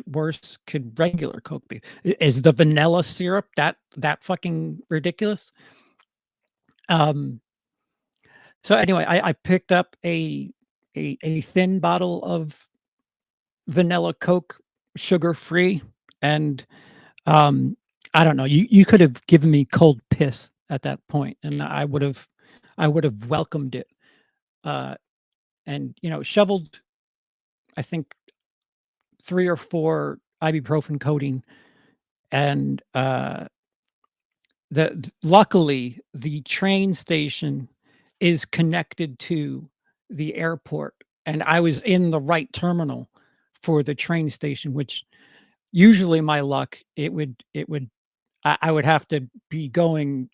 worse could regular Coke be? Is the vanilla syrup that fucking ridiculous? Um, so anyway, I picked up a thin bottle of vanilla Coke, sugar free, and um, I don't know. You could have given me cold piss at that point, and I would have welcomed it. Uh, and shoveled, I think, 3 or 4 ibuprofen coating, and luckily the train station is connected to the airport, and I was in the right terminal for the train station, which usually my luck, it would I would have to be going,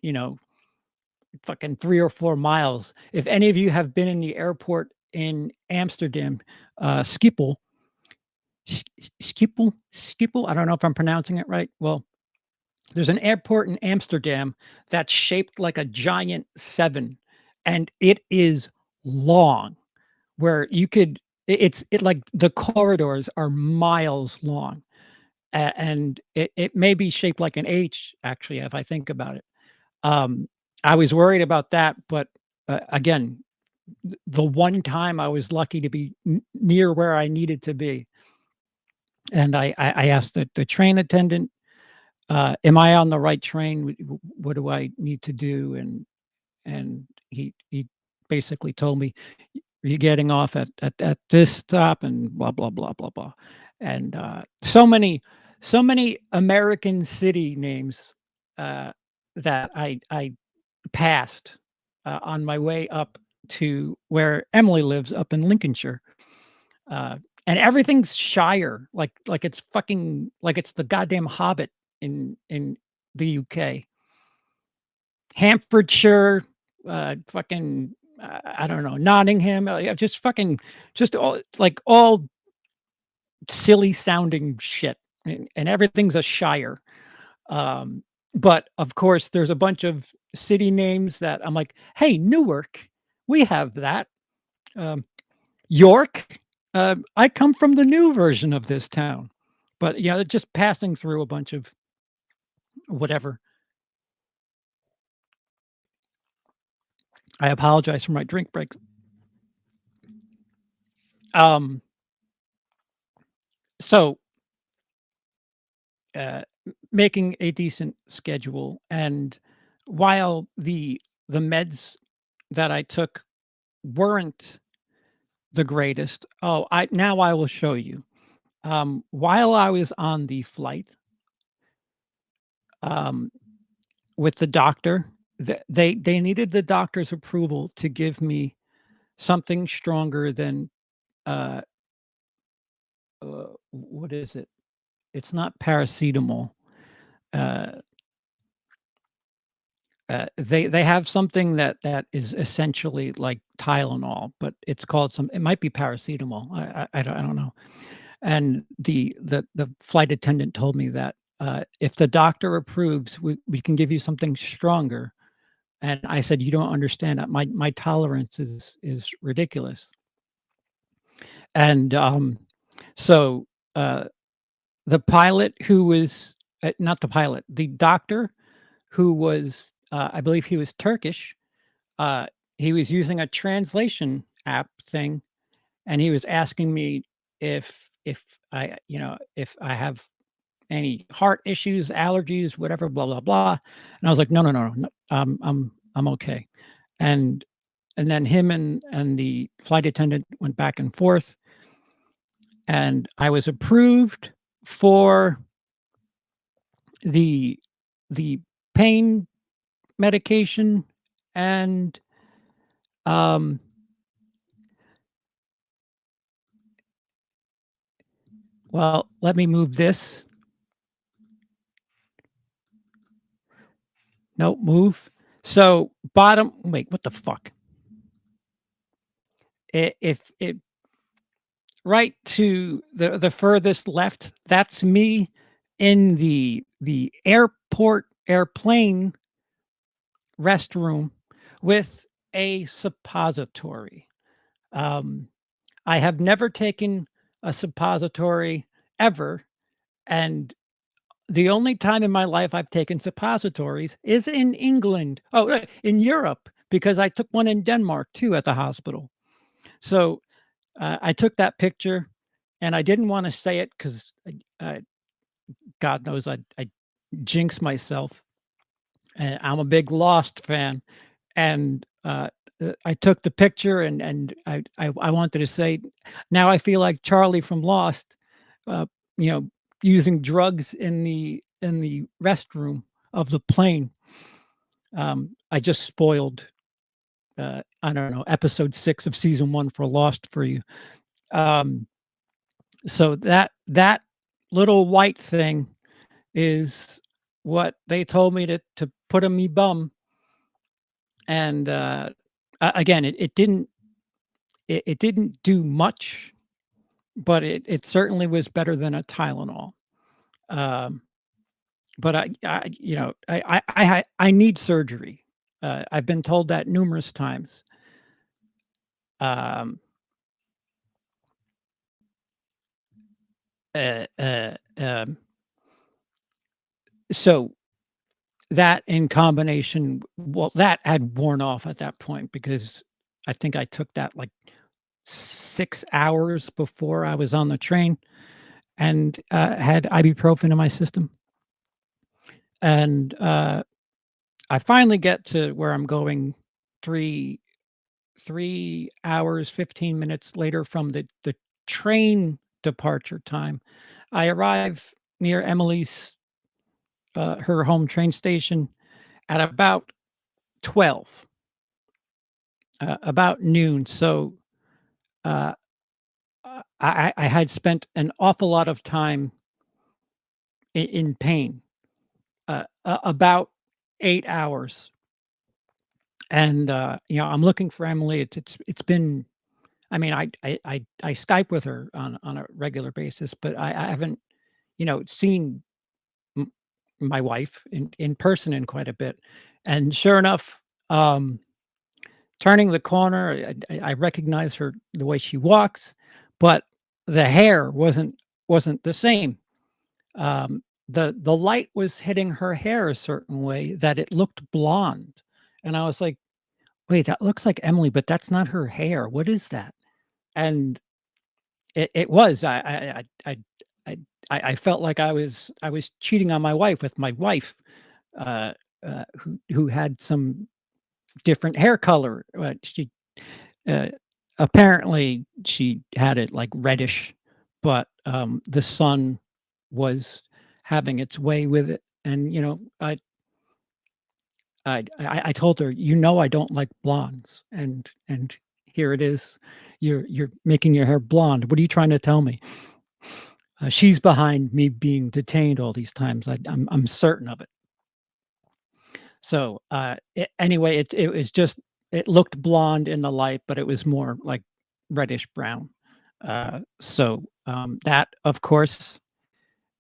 fucking 3 or 4 miles. If any of you have been in the airport in Amsterdam, Schiphol, Schiphol. I don't know if I'm pronouncing it right. Well, there's an airport in Amsterdam that's shaped like a giant seven, and it is long. Where you could, it like the corridors are miles long, and it may be shaped like an H. Actually, if I think about it, um, I was worried about that, but again, the one time I was lucky to be near where I needed to be, and I asked the train attendant, "Am I on the right train? What do I need to do?" And he basically told me, "You're getting off at this stop," and blah blah blah blah blah, and so many American city names that I passed on my way up to where Emily lives up in Lincolnshire. Uh, and everything's Shire, like it's fucking like it's the goddamn Hobbit in the UK. Hampshire, fucking, I don't know, Nottingham, yeah, just fucking, just all like all silly sounding shit, and everything's a shire. Um, but of course, there's a bunch of city names that I'm like, hey, Newark, we have that. Um, York, I come from the new version of this town. But yeah, just passing through a bunch of whatever. I apologize for my drink breaks. Um, so making a decent schedule, and while the meds that I took weren't the greatest. Oh, I will show you. While I was on the flight, um, with the doctor, they needed the doctor's approval to give me something stronger than uh, what is it? It's not paracetamol. Uh, they have something that is essentially like Tylenol, but it's called some. It might be paracetamol. I don't know. And the flight attendant told me that if the doctor approves, we can give you something stronger. And I said, you don't understand. My tolerance is ridiculous. And so uh, the pilot who was not the pilot, the doctor who was, I believe he was Turkish. Uh, he was using a translation app thing, and he was asking me if if I have any heart issues, allergies, whatever, blah blah blah. And I was like, no, no, no, no, I'm okay. And and then him and the flight attendant went back and forth, and I was approved for the the pain medication, and um well, let me move this. Nope, move. So bottom. Wait, what the fuck? If it right to the furthest left, that's me in the airplane restroom with a suppository. Um, I have never taken a suppository ever, and the only time in my life I've taken suppositories is in England. Oh, in Europe, because I took one in Denmark too at the hospital. So I took that picture, and I didn't want to say it because God knows I jinx myself. And I'm a big Lost fan, and I took the picture, and I wanted to say, now I feel like Charlie from Lost, uh, you know, using drugs in the restroom of the plane. I just spoiled, I don't know, episode 6 of season 1 for Lost for you. Um, so that little white thing is what they told me to put in me bum, and again, it didn't do much, but it certainly was better than a Tylenol. Um, but I need surgery. I've been told that numerous times. Um, uh, uh, um, so that in combination, well, that had worn off at that point because I think I took that like 6 hours before I was on the train and had ibuprofen in my system. And I finally get to where I'm going 3 3 hours, 15 minutes later from the train departure time. I arrive near Emily's, her home train station at about 12, about noon. So, uh, I had spent an awful lot of time in pain, about 8 hours. And, I'm looking for Emily. It's been, I mean, I Skype with her on a regular basis, but I haven't, seen m my wife in person in quite a bit. And sure enough, um, turning the corner, I recognize her the way she walks, but the hair wasn't the same. The light was hitting her hair a certain way that it looked blonde, and I was like, "Wait, that looks like Emily, but that's not her hair. What is that?" And it was. I felt like I was cheating on my wife with my wife, uh, who had some different hair color. Uh, apparently she had it like reddish, but the sun was having its way with it, and I told her, I don't like blondes, and here it is. You're making your hair blonde. What are you trying to tell me? She's behind me being detained all these times. I'm certain of it. So anyway, it was just it looked blonde in the light, but it was more like reddish brown. That of course,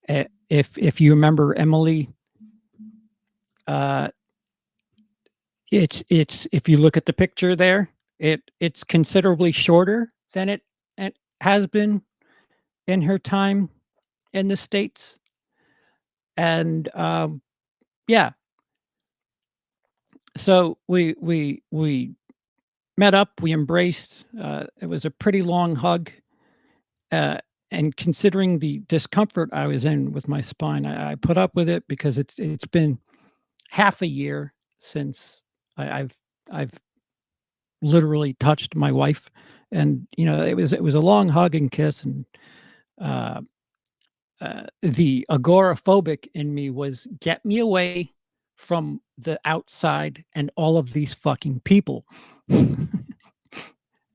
if you remember Emily, uh, it's if you look at the picture there, it's considerably shorter than it has been in her time in the States. And yeah, so we met up, we embraced. It was a pretty long hug. Uh, and considering the discomfort I was in with my spine, I put up with it because it's been half a year since I've literally touched my wife, and it was a long hug and kiss, and uh, the agoraphobic in me was get me away from the outside and all of these fucking people.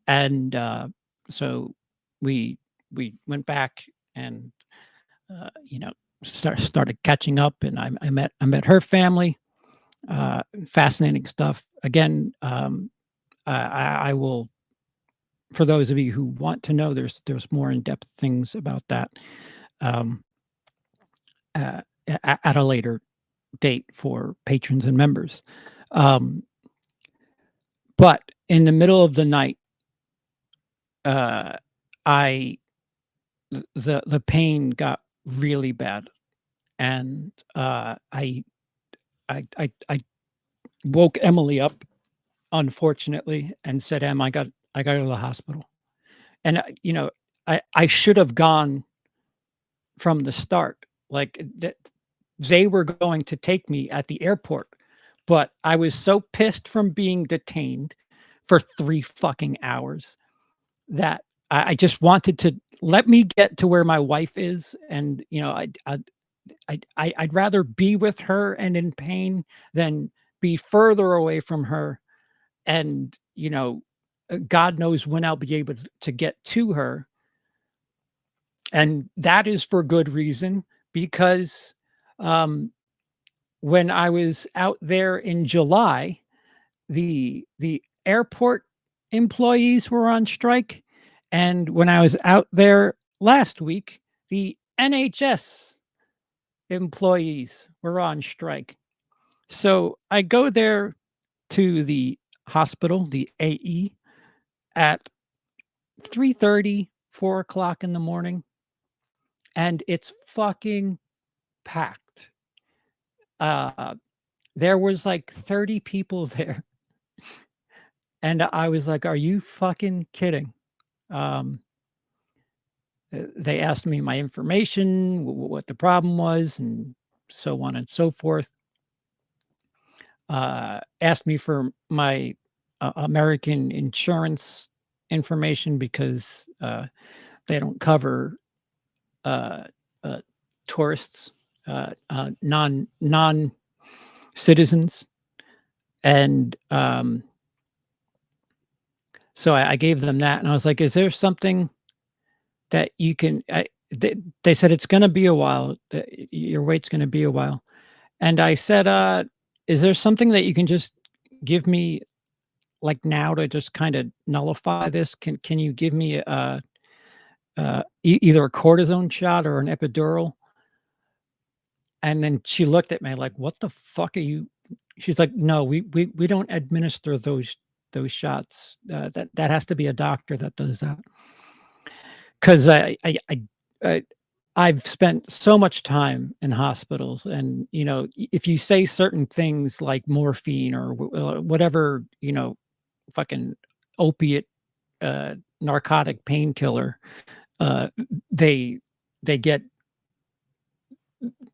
And so we we went back and uh, you know started catching up, and I met her family, Fascinating stuff. Again, I will, for those of you who want to know, there's more in-depth things about that, um, at a later date for patrons and members. Um, but in the middle of the night, uh, I the pain got really bad, and I woke Emily up, unfortunately, and said, "Em, I got to the hospital." And I should have gone from the start. Like that, they were going to take me at the airport, but I was so pissed from being detained for 3 fucking hours that I just wanted to let me get to where my wife is, and I'd rather be with her and in pain than be further away from her, and God knows when I'll be able to get to her, and that is for good reason because um, when I was out there in July, the airport employees were on strike, and when I was out there last week, the NHS employees were on strike. So I go there to the hospital, the AE, at 3:30, 4 o'clock in the morning, and it's fucking packed. Uh, there was like 30 people there, and I was like, "Are you fucking kidding?" Um, they asked me my information, what the problem was, and so on and so forth. Asked me for my American insurance information because they don't cover uh, uh, tourists, non citizens, and so I gave them that, and I was like, "Is there something that you can?" They said it's going to be a while. Your wait's going to be a while, and I said, "Is there something that you can just give me like now to just kind of nullify this? Can you give me either a cortisone shot or an epidural?" And then she looked at me like, "What the fuck are you?" She's like, "No, we don't administer those shots. That has to be a doctor that does that." 'Cause I I've spent so much time in hospitals and, if you say certain things like morphine or whatever, fucking opiate, narcotic painkiller, uh, they they get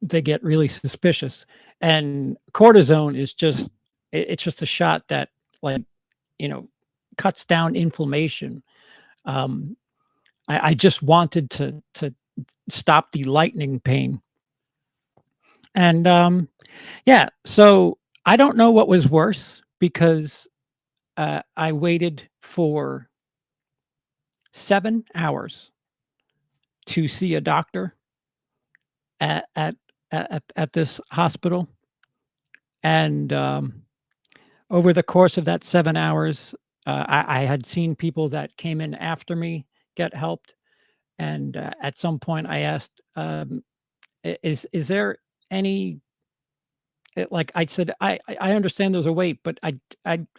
they get really suspicious. And cortisone is just it's just a shot that, like, you know, cuts down inflammation. Um, I just wanted to stop the lightning pain. And, yeah, so I don't know what was worse because, I waited for 7 hours to see a doctor at at at this hospital, and, over the course of that 7 hours, I had seen people that came in after me get helped, and, at some point, I asked, "Is there any?" Like I said, I understand there's a wait, but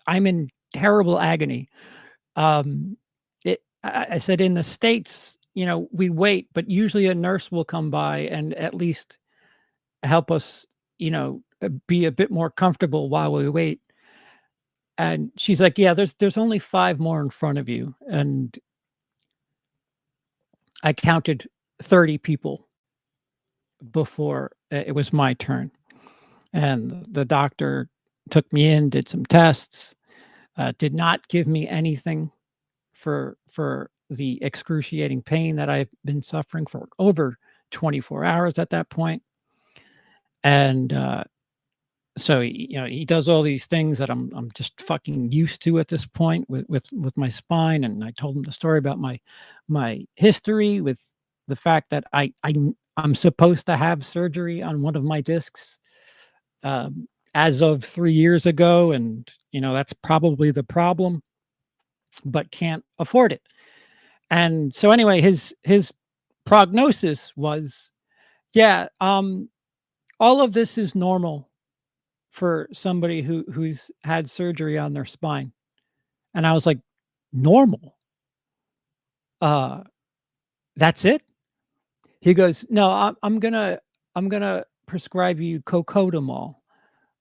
I'm in terrible agony. I said, "In the States, we wait, but usually a nurse will come by and at least help us, be a bit more comfortable while we wait." And she's like, "Yeah, there's only 5 more in front of you." And I counted 30 people before it was my turn. And the doctor took me in, did some tests, did not give me anything for the excruciating pain that I've been suffering for over 24 hours at that point. And so he does all these things that I'm just fucking used to at this point with my spine. And I told him the story about my history with the fact that I'm supposed to have surgery on one of my discs as of 3 years ago, and, that's probably the problem, but can't afford it. And so anyway, his prognosis was, yeah, all of this is normal for somebody who's had surgery on their spine. And I was like, "Normal? Uh, that's it?" He goes, "No, I'm gonna prescribe you cocodamol,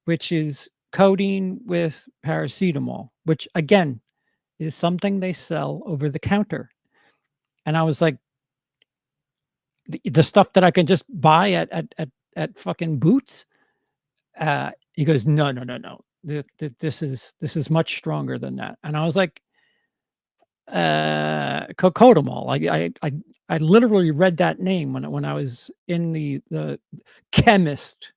which is codeine with paracetamol, which again is something they sell over the counter." And I was like, the stuff that I can just buy at fucking Boots?" He goes, "No, no, no, no. This is much stronger than that." And I was like, Cocodamol. I literally read that name when I was in the chemist.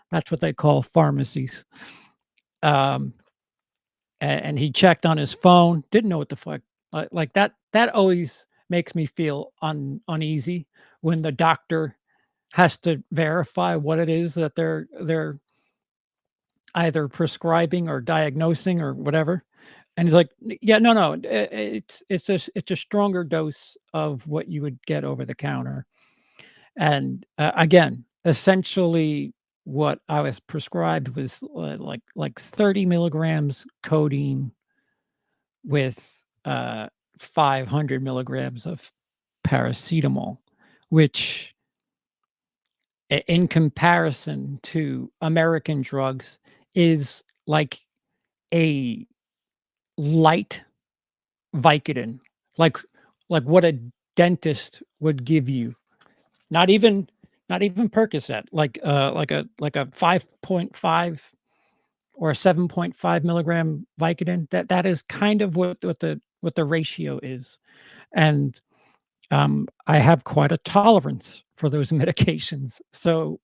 That's what they call pharmacies. Um, and he checked on his phone, didn't know what the fuck, like that. That always makes me feel uneasy when the doctor has to verify what it is that they're either prescribing or diagnosing or whatever. And he's like, Yeah, no, no, it's a stronger dose of what you would get over the counter." And, again, essentially what I was prescribed was, like 30 milligrams codeine with, 500 milligrams of paracetamol, which, in comparison to American drugs, is like a light Vicodin, like what a dentist would give you. Not even not even Percocet, like a 5.5 or a 7.5 milligram Vicodin. That is kind of what the ratio is. And, I have quite a tolerance for those medications. So,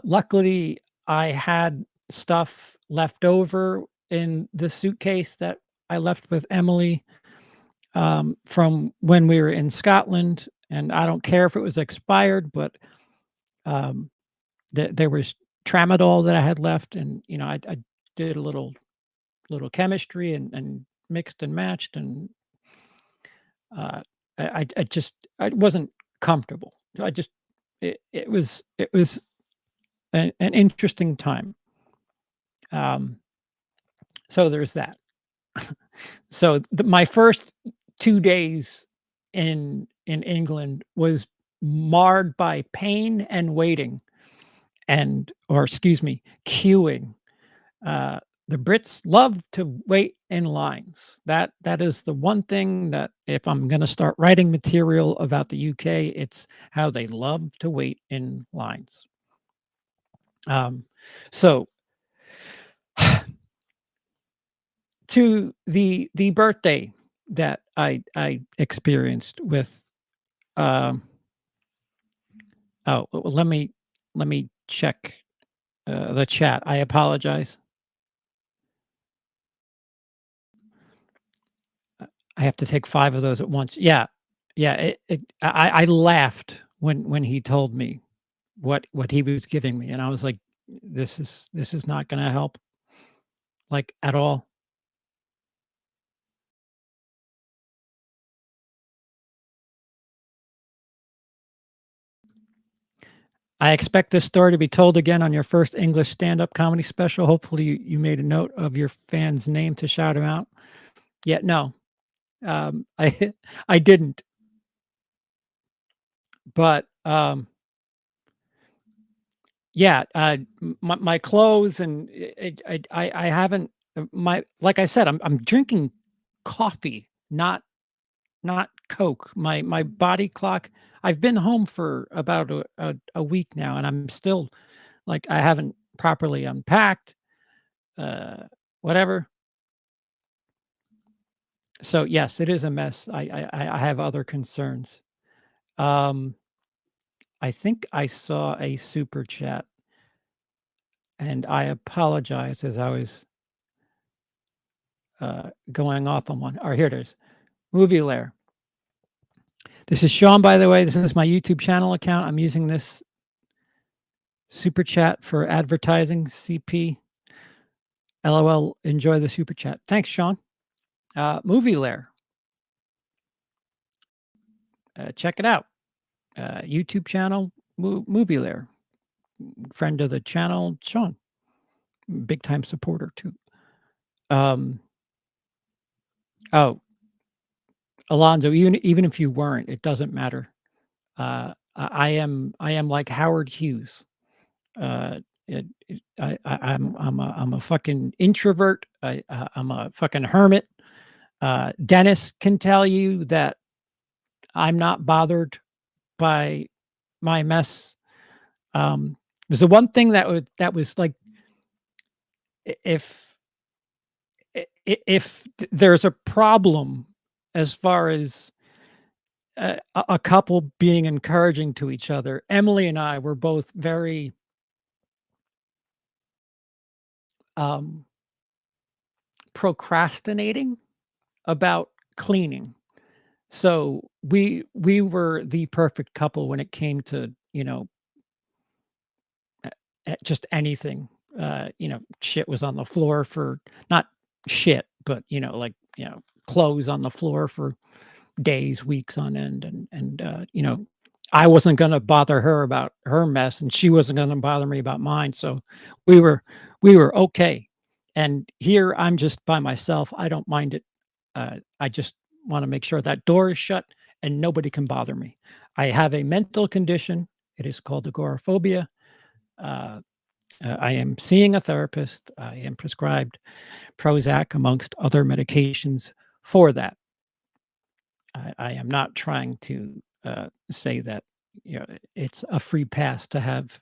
luckily, I had stuff left over in the suitcase that I left with Emily, from when we were in Scotland, and I don't care if it was expired, but, um, there was tramadol that I had left, and, I did a little chemistry and mixed and matched, and, uh, I just I wasn't comfortable. I just it was an interesting time. Um, so there's that. So my first 2 days in England was marred by pain and waiting, and or excuse me, queuing. Uh, the Brits love to wait in lines. That is the one thing that if I'm gonna start writing material about the UK, it's how they love to wait in lines. Um, so to the birthday that I experienced with, um oh, well, let me check, the chat. I apologize. I have to take 5 of those at once. Yeah. Yeah, I laughed when he told me what he was giving me, and I was like, "This is not gonna help, like, at all." I expect this story to be told again on your first English stand-up comedy special. Hopefully, you made a note of your fan's name to shout him out. Yeah, no, I I didn't, but, yeah, my clothes and I haven't, my like I said, I'm drinking coffee, not Coke. My body clock, I've been home for about a week now, and I'm still, like, I haven't properly unpacked, uh, whatever. So, yes, it is a mess. I have other concerns. Um, I think I saw a super chat, and I apologize as I was, going off on one. Or here it is. Movie Lair. This is Sean, by the way. This is my YouTube channel account. I'm using this Super chat for advertising, CP. LOL, enjoy the super chat. Thanks, Sean. Movie Lair. Check it out. YouTube channel, Movie Lair. Friend of the channel, Sean. Big time supporter too. Oh, Alonzo, even if you weren't, it doesn't matter. I am like Howard Hughes. I'm a fucking introvert. I'm a fucking hermit. Dennis can tell you that I'm not bothered by my mess. There's the one thing that was like, if there's a problem as far as a couple being encouraging to each other, Emily and I were both very procrastinating about cleaning. So we were the perfect couple when it came to, just anything. Shit was on the floor for, not shit, but like, clothes on the floor for days, weeks on end, and I wasn't going to bother her about her mess, and she wasn't going to bother me about mine. So we were we were okay. And here I'm just by myself. I don't mind it. I just want to make sure that door is shut and nobody can bother me. I have a mental condition. It is called agoraphobia. Uh, I am seeing a therapist. I am prescribed Prozac amongst other medications for that. I am not trying to say that it's a free pass to have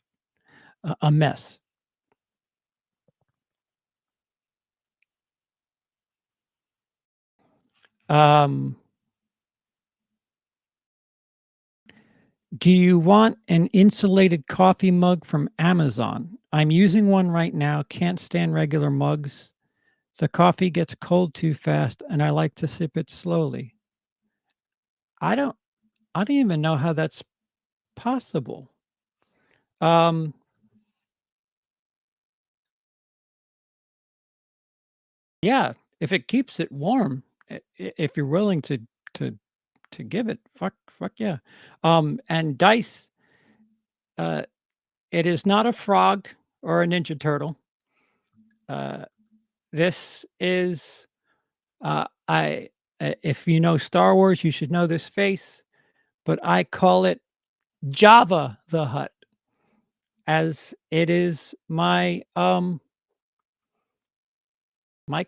a mess. Um, do you want an insulated coffee mug from Amazon? I'm using one right now. Can't stand regular mugs. The coffee gets cold too fast, and I like to sip it slowly. I don't. I don't even know how that's possible. Um, yeah, if it keeps it warm, if you're willing to to give it, fuck yeah. And dice, uh, it is not a frog or a ninja turtle. Uh, this is I if you know Star Wars, you should know this face, but I call it Java the Hutt, as it is my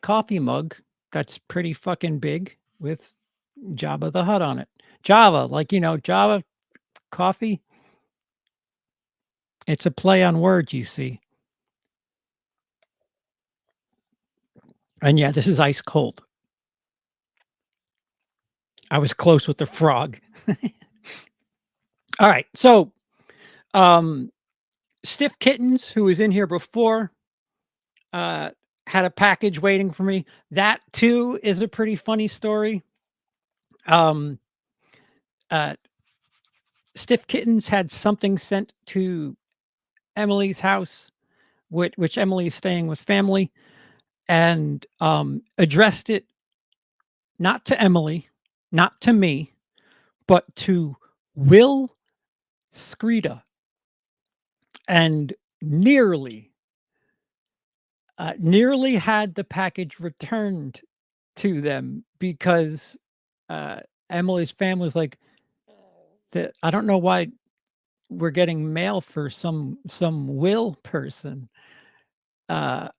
coffee mug that's pretty fucking big with Jabba the Hutt on it. Java, like Java coffee. It's a play on words, you see. And yeah, this is ice cold. I was close with the frog. All right. So, um, Stiff Kittens, who was in here before, uh, had a package waiting for me. That too is a pretty funny story. Um, uh, Stiff Kittens had something sent to Emily's house, which Emily is staying with family, and addressed it not to Emily, not to me, but to Will Screda, and nearly had the package returned to them because uh, Emily's family was like, that I don't know why we're getting mail for some Will person. Uh,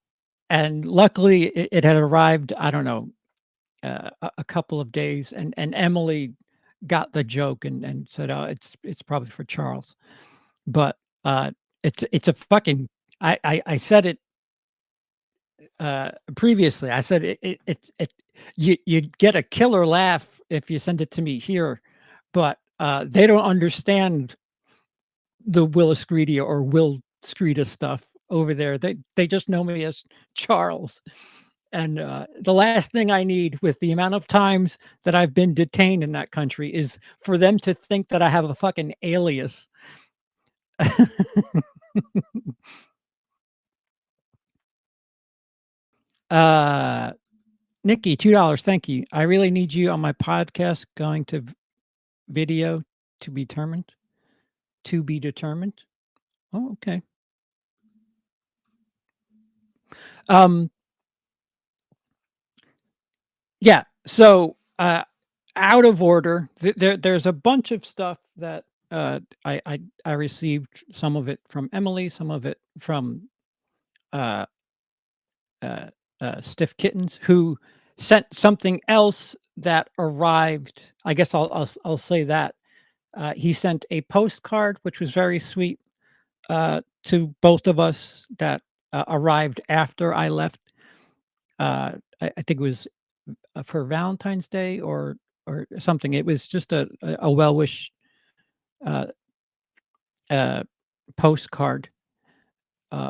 and luckily it had arrived, I don't know, a couple of days, and Emily got the joke and said, "Oh, it's probably for Charles." But it's a fucking I said it previously. I said you'd get a killer laugh if you send it to me here, but they don't understand the WILIscredia or Will Screda stuff over there. They just know me as Charles. And the last thing I need, with the amount of times that I've been detained in that country, is for them to think that I have a fucking alias. Uh, Nikki, $2. Thank you. I really need you on my podcast going to video to be determined. To be determined. Oh, okay. Um, yeah. So, out of order, there's a bunch of stuff that I received. Some of it from Emily, some of it from uh, uh, Stiff Kittens, who sent something else that arrived. I guess I'll say that he sent a postcard, which was very sweet to both of us. That arrived after I left. I think it was for Valentine's Day or something. It was just a well wish uh, uh, postcard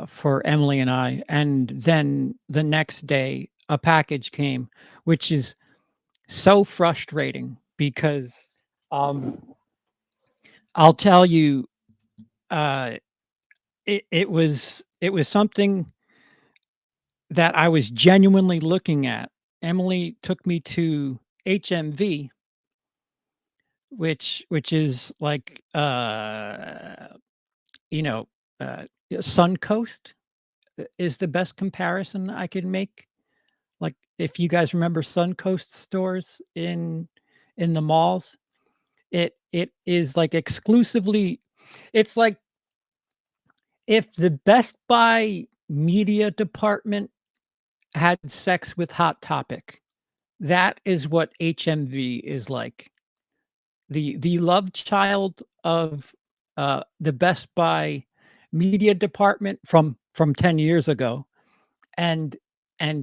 for Emily and I, and then the next day a package came, which is so frustrating because um, I'll tell you, uh, it was something that I was genuinely looking at. Emily took me to HMV, which is like you know Suncoast is the best comparison I can make. Like if you guys remember Suncoast stores in the malls, it is like exclusively. It's like if the Best Buy media department had sex with Hot Topic, that is what HMV is like. The love child of the Best Buy media department from 10 years ago, and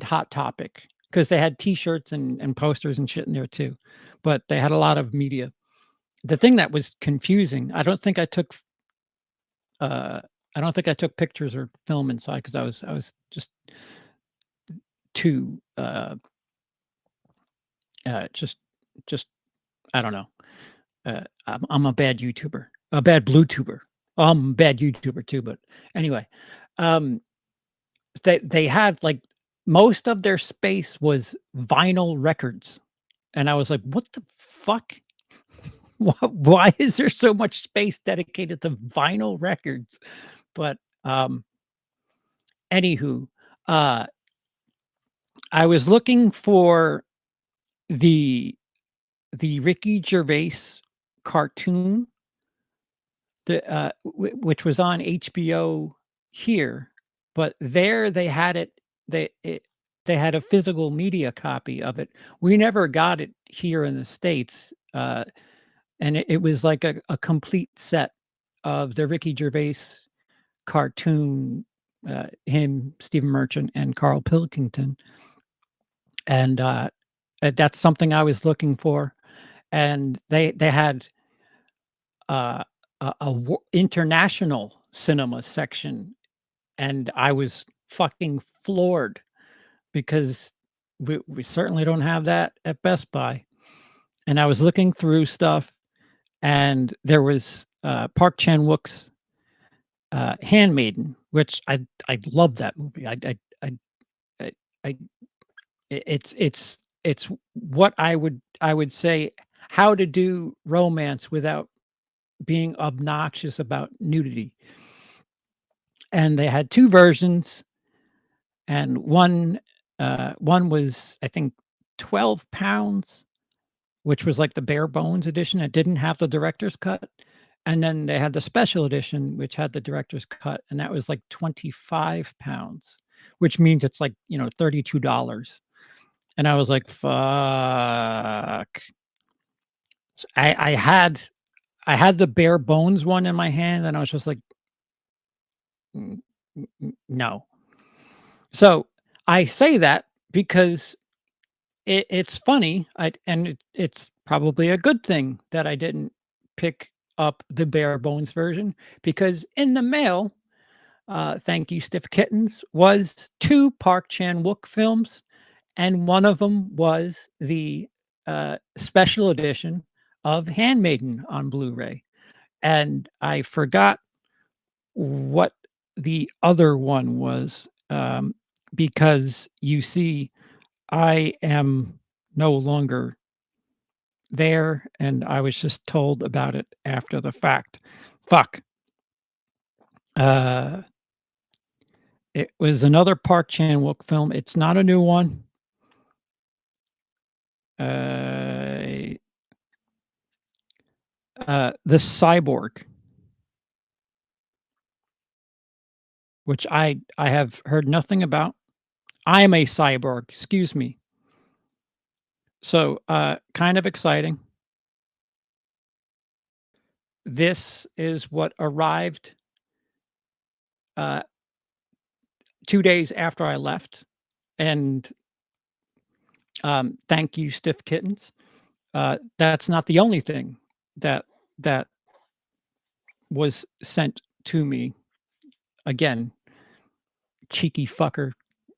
Hot Topic, because they had T-shirts and posters and shit in there too, but they had a lot of media. The thing that was confusing, uh, I don't think I took pictures or film inside because I was just too just I don't know. I'm a bad YouTuber, a bad blue tuber. I'm a bad YouTuber too, but anyway, um, they had like most of their space was vinyl records, and I was like, "What the fuck? Why is there so much space dedicated to vinyl records?" But anywho, uh, I was looking for the Ricky Gervais cartoon, which was on HBO here, but there they had it. They it, they had a physical media copy of it. We never got it here in the states, and it was like a complete set of the Ricky Gervais cartoon. Him, Stephen Merchant, and Carl Pilkington, and that's something I was looking for. And they had uh, international cinema section, and I was fucking floored because we certainly don't have that at Best Buy. And I was looking through stuff, and there was Park Chan Wook's Handmaiden, which I love that movie. I, I it's what I would say how to do romance without being obnoxious about nudity. And they had 2 versions, and one was, I think, 12 pounds, which was like the bare bones edition. It didn't have the director's cut, and then they had the special edition, which had the director's cut, and that was like 25 pounds, which means it's like, $32. And I was like, "Fuck." S I had the bare bones one in my hand, and I was just like, No." So, I say that because it's funny, it's probably a good thing that I didn't pick up the bare bones version, because in the mail, thank you, Stiff Kittens, was 2 Park Chan-wook films, and one of them was the, special edition of Handmaiden on Blu-ray, and I forgot what the other one was, because you see, I am no longer there, and I was just told about it after the fact. Fuck. Uh, it was another Park Chan-wook film. It's not a new one. Uh, The Cyborg, which I have heard nothing about. I am a cyborg, excuse me. So, kind of exciting. This is what arrived, uh, 2 days after I left, and, thank you, Stiff Kittens. That's not the only thing that that was sent to me. Again, cheeky fucker.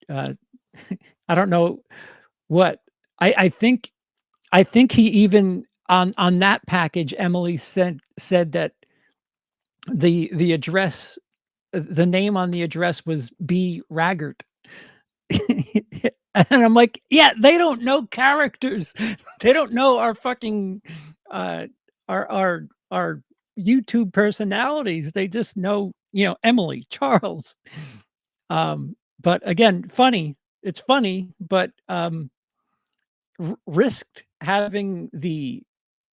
Uh, I don't know what I think he even on that package, Emily said that the address the name on the address was B. Raggart. And I'm like, "Yeah, they don't know characters. They don't know our fucking, uh, our YouTube personalities. They just know, Emily, Charles." But again, funny. It's funny, but, risked having the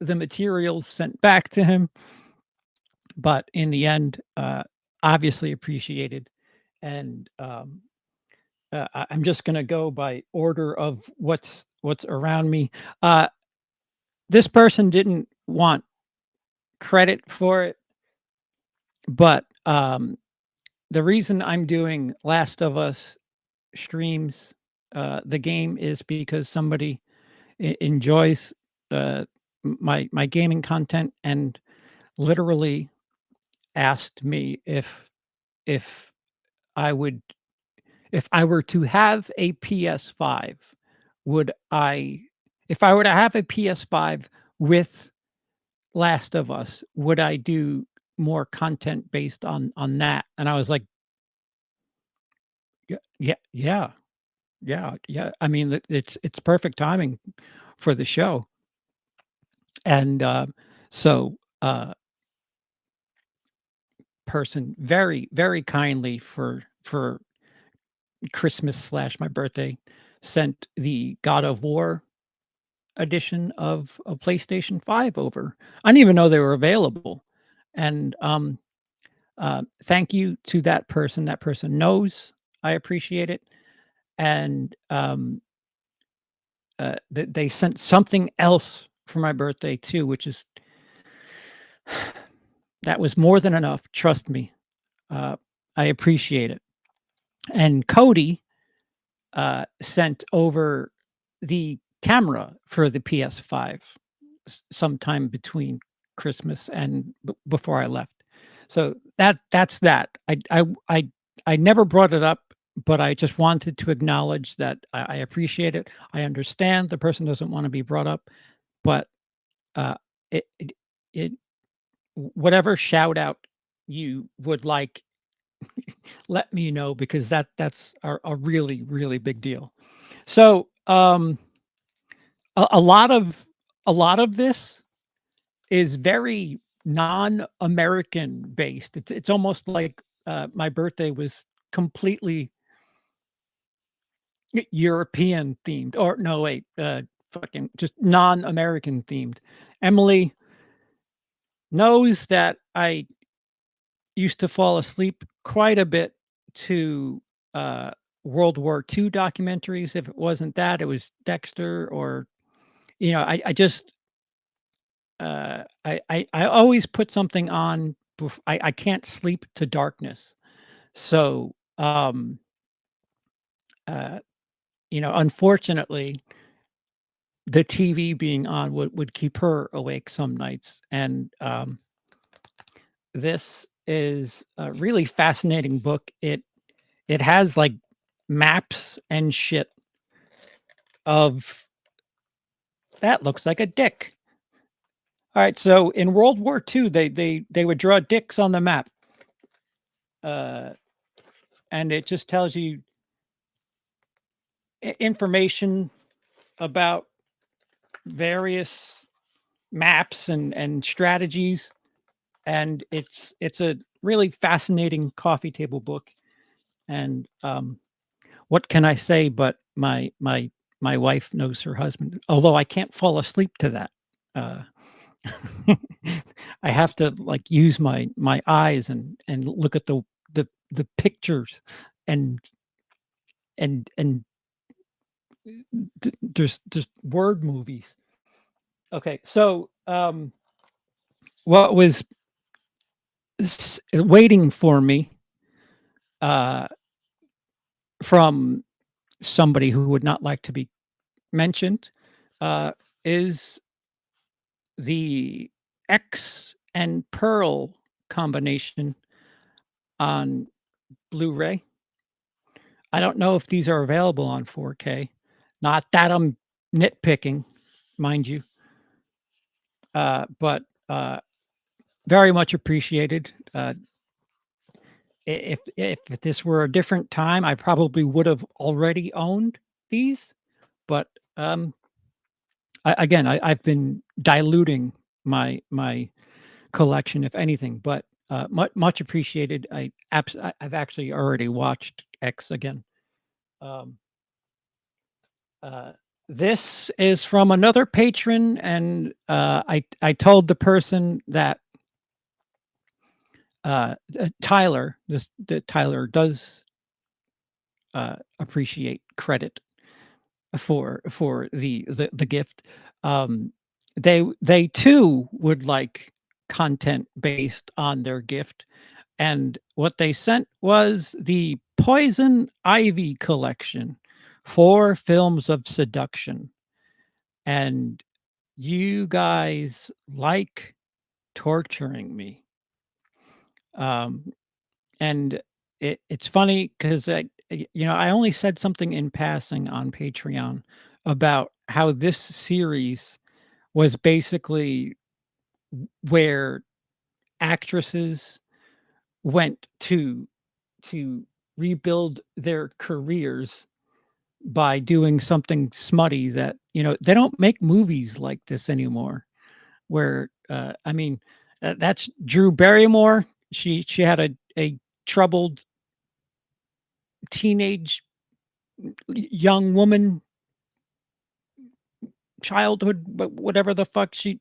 materials sent back to him, but in the end, obviously appreciated, and, I'm just gonna go by order of what's around me. Uh, this person didn't want credit for it, but, the reason I'm doing Last of Us streams, the game, is because somebody enjoys, my gaming content and literally asked me if I would if I were to have a PS5, would I if I were to have a PS5 with Last of Us, would I do more content based on that? And I was like, "Yeah, yeah, yeah, yeah, yeah." I mean, it's perfect timing for the show. And, so, person very, very kindly for Christmas slash my birthday sent the God of War edition of a PlayStation 5 over. I didn't even know they were available. And, thank you to that person. That person knows I appreciate it. And, they sent something else for my birthday too, which is that was more than enough, trust me. Uh, I appreciate it. And Cody, sent over the camera for the PS5 sometime between Christmas and before I left. So that's that. I never brought it up, but I just wanted to acknowledge that I appreciate it. I understand the person doesn't want to be brought up, but uh, it, it, it whatever shout out you would like, let me know, because that's a really really big deal. So, a lot of this is very non-American based. It's almost like, my birthday was completely European themed, or no, wait, fucking just non-American themed. Emily knows that I used to fall asleep quite a bit to, uh, World War II documentaries. If it wasn't that, it was Dexter, or, I just I always put something on. I can't sleep to darkness. So, uh, unfortunately, the TV being on would keep her awake some nights. And, this is a really fascinating book. It has, like, maps and shit of that looks like a dick. Alright, so in World War II, they would draw dicks on the map. Uh and it just tells you information about various maps and strategies, and it's a really fascinating coffee table book. And what can I say? But my wife knows her husband, although I can't fall asleep to that. Uh, I have to like use my eyes and look at the pictures, and and there's just word movies. Okay, so what was waiting for me uh, from somebody who would not like to be mentioned uh, is the X and Pearl combination on Blu-ray. I don't know if these are available on 4K. Not that I'm nitpicking, mind you, but very much appreciated. If this were a different time, I probably would have already owned these, but I've been diluting my collection, if anything. But much appreciated. I've actually already watched X again. Um, uh, this is from another patron, and I told the person that Tyler, that Tyler does appreciate credit for the gift. Um, they too would like content based on their gift, and what they sent was the Poison Ivy collection, 4 films of seduction. And you guys like torturing me. Um, and it's funny because I only said something in passing on Patreon about how this series was basically where actresses went to rebuild their careers by doing something smutty that they don't make movies like this anymore. Where I mean, that's Drew Barrymore. She had a troubled teenage young woman childhood, but whatever the fuck she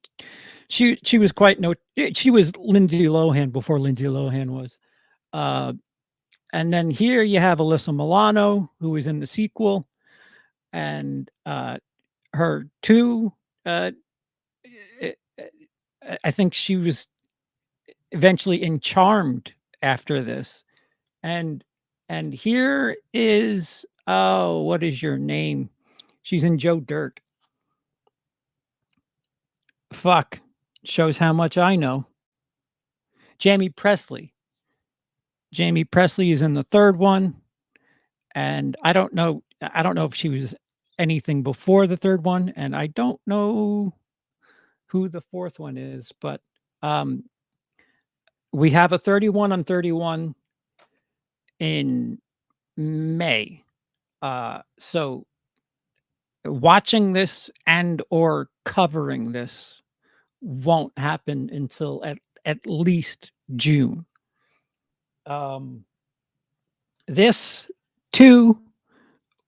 was quite no she was Lindsay Lohan before Lindsay Lohan was. Uh, and then here you have Alyssa Milano, who was in the sequel, and her two. Uh, I think she was eventually in Charmed after this, and here is, oh, what is your name? She's in Joe Dirt. Fuck. Shows how much I know. Jamie Presley. Jamie Presley is in the third one, and I don't know if she was anything before the third one, and I don't know who the fourth one is, but um, we have a 31 on 31 in May. So watching this and or covering this won't happen until at least June. Um, this too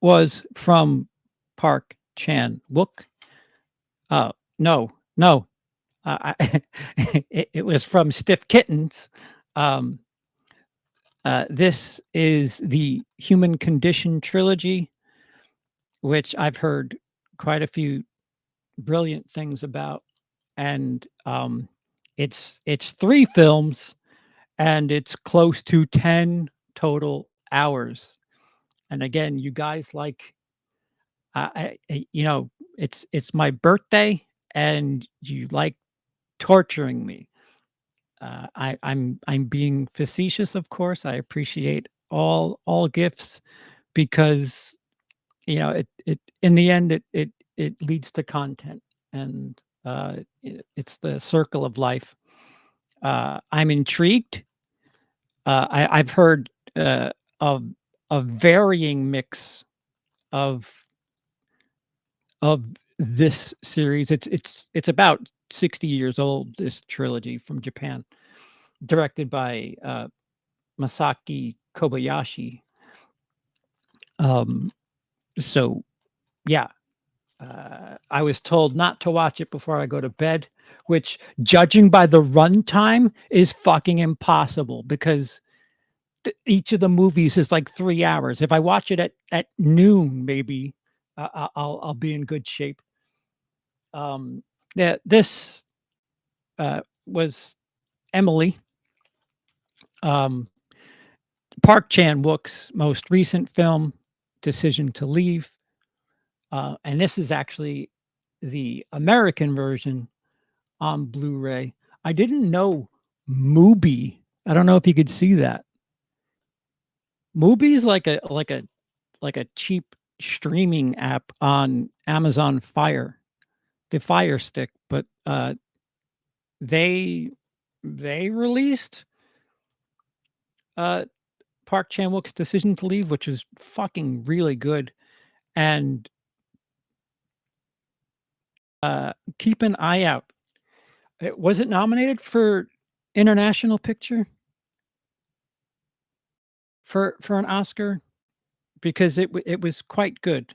was from Park Chan Wook. No, no, it was from Stiff Kittens. Um, this is the Human Condition trilogy, which I've heard quite a few brilliant things about, and it's 3 films, and it's close to 10 total hours. And again, you guys like, it's my birthday, and you like torturing me. I'm being facetious, of course. I appreciate all gifts because it in the end it leads to content, and it's the circle of life. I'm intrigued. I've heard a a varying mix of of this series. It's about 60 years old, this trilogy from Japan, directed by Masaki Kobayashi. Um, so yeah, I was told not to watch it before I go to bed, which, judging by the runtime, is fucking impossible because each of the movies is like 3 hours. If I watch it at noon, maybe I'll be in good shape. Yeah, this was Emily, um, Park Chan Wook's most recent film, Decision to Leave. And this is actually the American version on Blu-ray. I didn't know Mubi. I don't know if you could see that. Mubi is like a cheap streaming app on Amazon Fire, the Fire Stick, but they they released uh Park Chan-wook's Decision to Leave, which is fucking really good. And keep an eye out. Was it nominated for International Picture for an Oscar? Because it was quite good.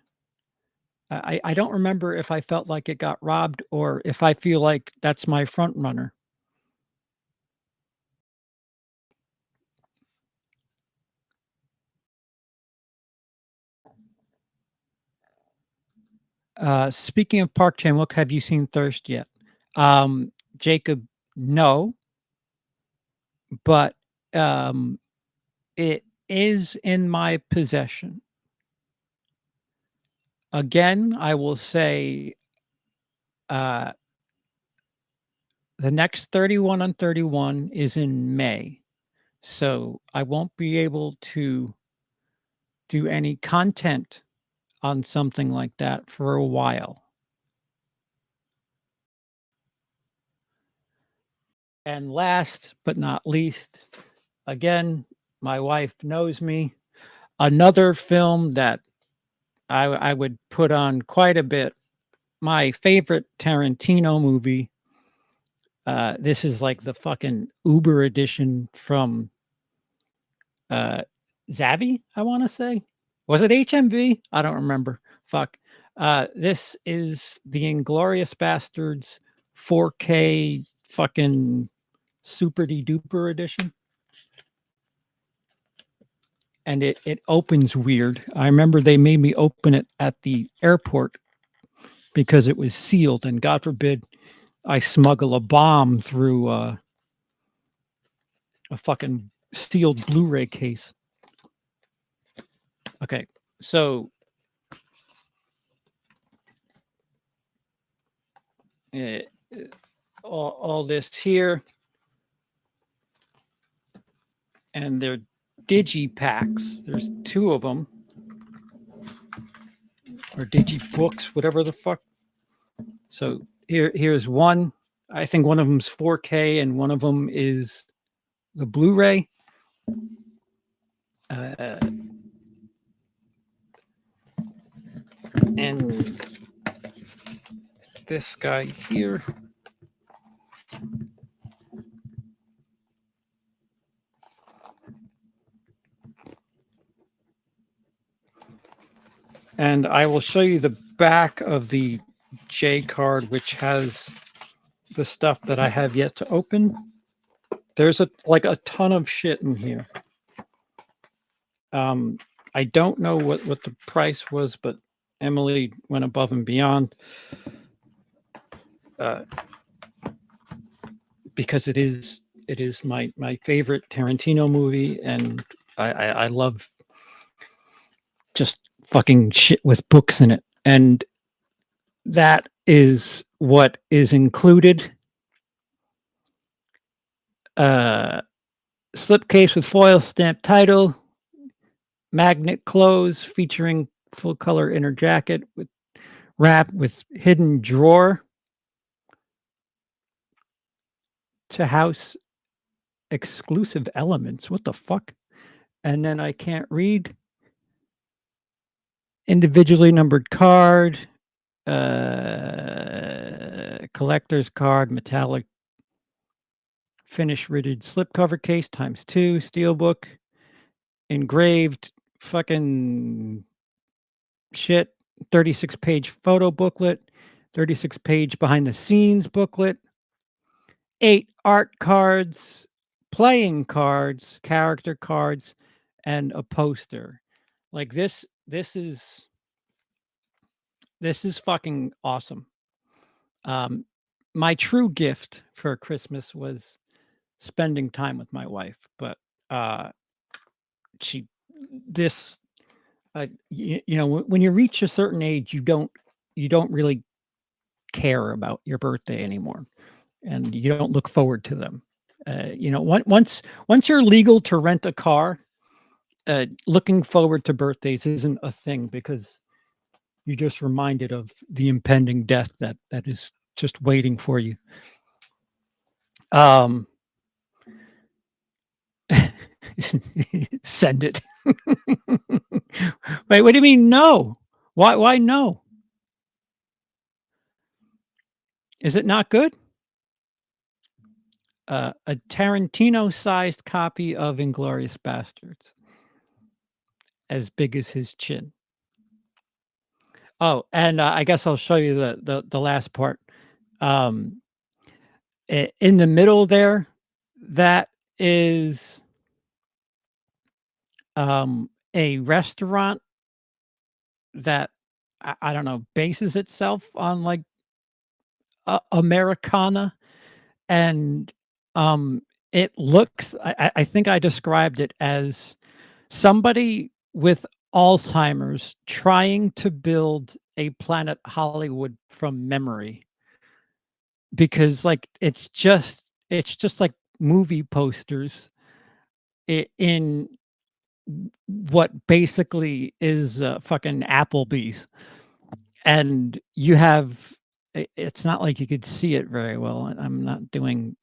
I don't remember if I felt like it got robbed or if I feel like that's my front runner. Speaking of Park Chan-wook, have you seen Thirst yet? Jacob, no, but it is in my possession. Again, I will say uh, the next 31 on 31 is in May. So I won't be able to do any content on something like that for a while. And last but not least, again, my wife knows me. Another film that I would put on quite a bit. My favorite Tarantino movie. This is like the fucking Uber edition from uh, Zavi, I want to say. Was it HMV? I don't remember. Fuck. This is the Inglorious Bastards 4K fucking super de duper edition. And it opens weird. I remember they made me open it at the airport because it was sealed, and God forbid I smuggle a bomb through a fucking sealed Blu-ray case. Okay, so uh, all this here, and they're digipacks. There's two of them, or digibooks, whatever the fuck. So here's one. I think one of them's 4K, and one of them is the Blu-ray. And this guy here. And I will show you the back of the J card, which has the stuff that I have yet to open. There's a ton of shit in here. I don't know what the price was, but Emily went above and beyond because it is my favorite Tarantino movie, and I love just fucking shit with books in it, and that is what is included. Slipcase with foil stamp title, magnet close featuring full color inner jacket with wrap with hidden drawer to house exclusive elements. What the fuck? and then I can't read. Individually numbered card, collector's card, metallic finish rigid slipcover case ×2, steelbook, engraved fucking shit, 36-page photo booklet, 36-page behind the scenes booklet, 8 art cards, playing cards, character cards, and a poster. Like this is fucking awesome. Um, my true gift for Christmas was spending time with my wife, but uh, she this when you reach a certain age, you don't really care about your birthday anymore, and you don't look forward to them. Once you're legal to rent a car, looking forward to birthdays isn't a thing because you're just reminded of the impending death that is just waiting for you. Um, Send it. Wait, what do you mean no? Why no? Is it not good? A Tarantino-sized copy of Inglorious Bastards, as big as his chin. Oh, and I guess I'll show you the last part. Um, in the middle there, that is a restaurant that I don't know, bases itself on like Americana, and it looks. I think I described it as somebody with Alzheimer's trying to build a Planet Hollywood from memory, because like it's just like movie posters in what basically is fucking Applebee's, and you have it's not like you could see it very well. I'm not doing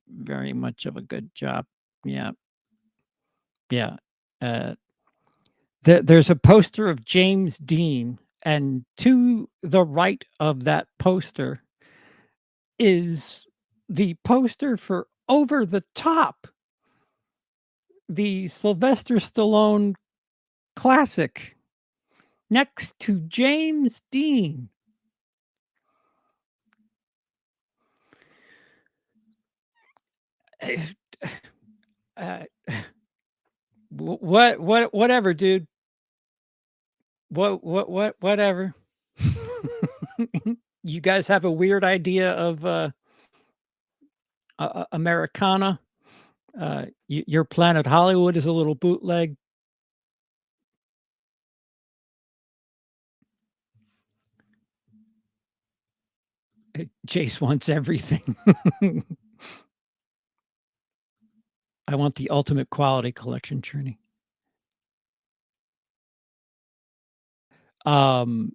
very much of a good job. Yeah, yeah. Uh, there's a poster of James Dean, and to the right of that poster is the poster for Over the Top, the Sylvester Stallone classic, next to James Dean. Uh, whatever, dude. Whatever. You guys have a weird idea of Americana. Your Planet Hollywood is a little bootleg. Jace wants everything. I want the ultimate quality collection, Trini. Um,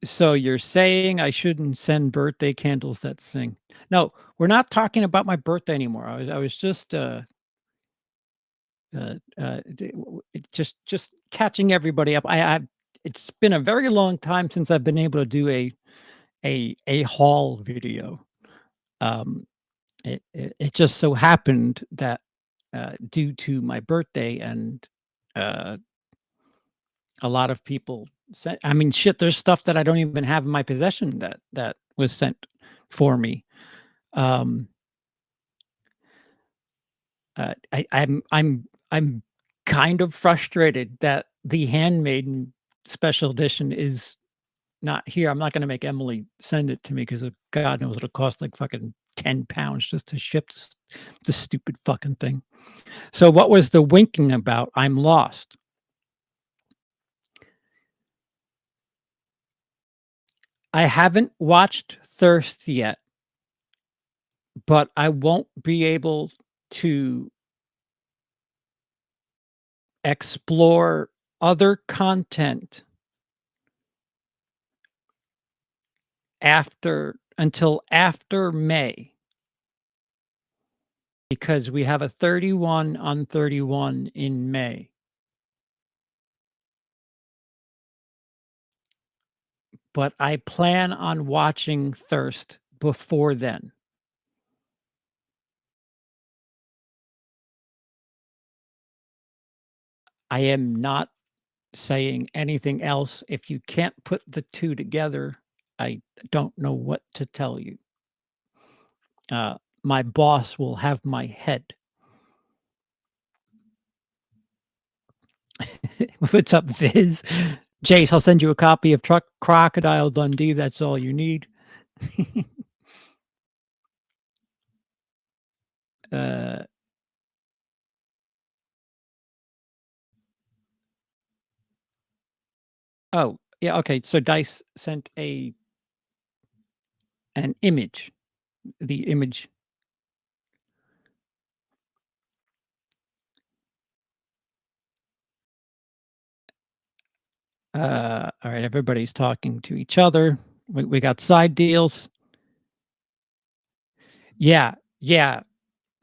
so you're saying I shouldn't send birthday candles that sing? No, we're not talking about my birthday anymore. I was just just catching everybody up. It's been a very long time since I've been able to do a haul video. Um, it just so happened that due to my birthday and uh, a lot of people sent. I mean, shit. There's stuff that I don't even have in my possession that was sent for me. Um, I'm kind of frustrated that the Handmaiden special edition is not here. I'm not gonna make Emily send it to me because God knows it'll cost like fucking £10 just to ship this stupid fucking thing. So what was the winking about? I'm lost. I haven't watched Thirst yet, but I won't be able to explore other content until after May. because we have a 31 on 31 in May. But I plan on watching Thirst before then. I am not saying anything else. If you can't put the two together, I don't know what to tell you. My boss will have my head. What's up, Viz? Jace, I'll send you a copy of Crocodile Dundee. That's all you need. Oh, yeah, okay. So Dice sent an image. The image. All right, everybody's talking to each other. We got side deals. Yeah, yeah,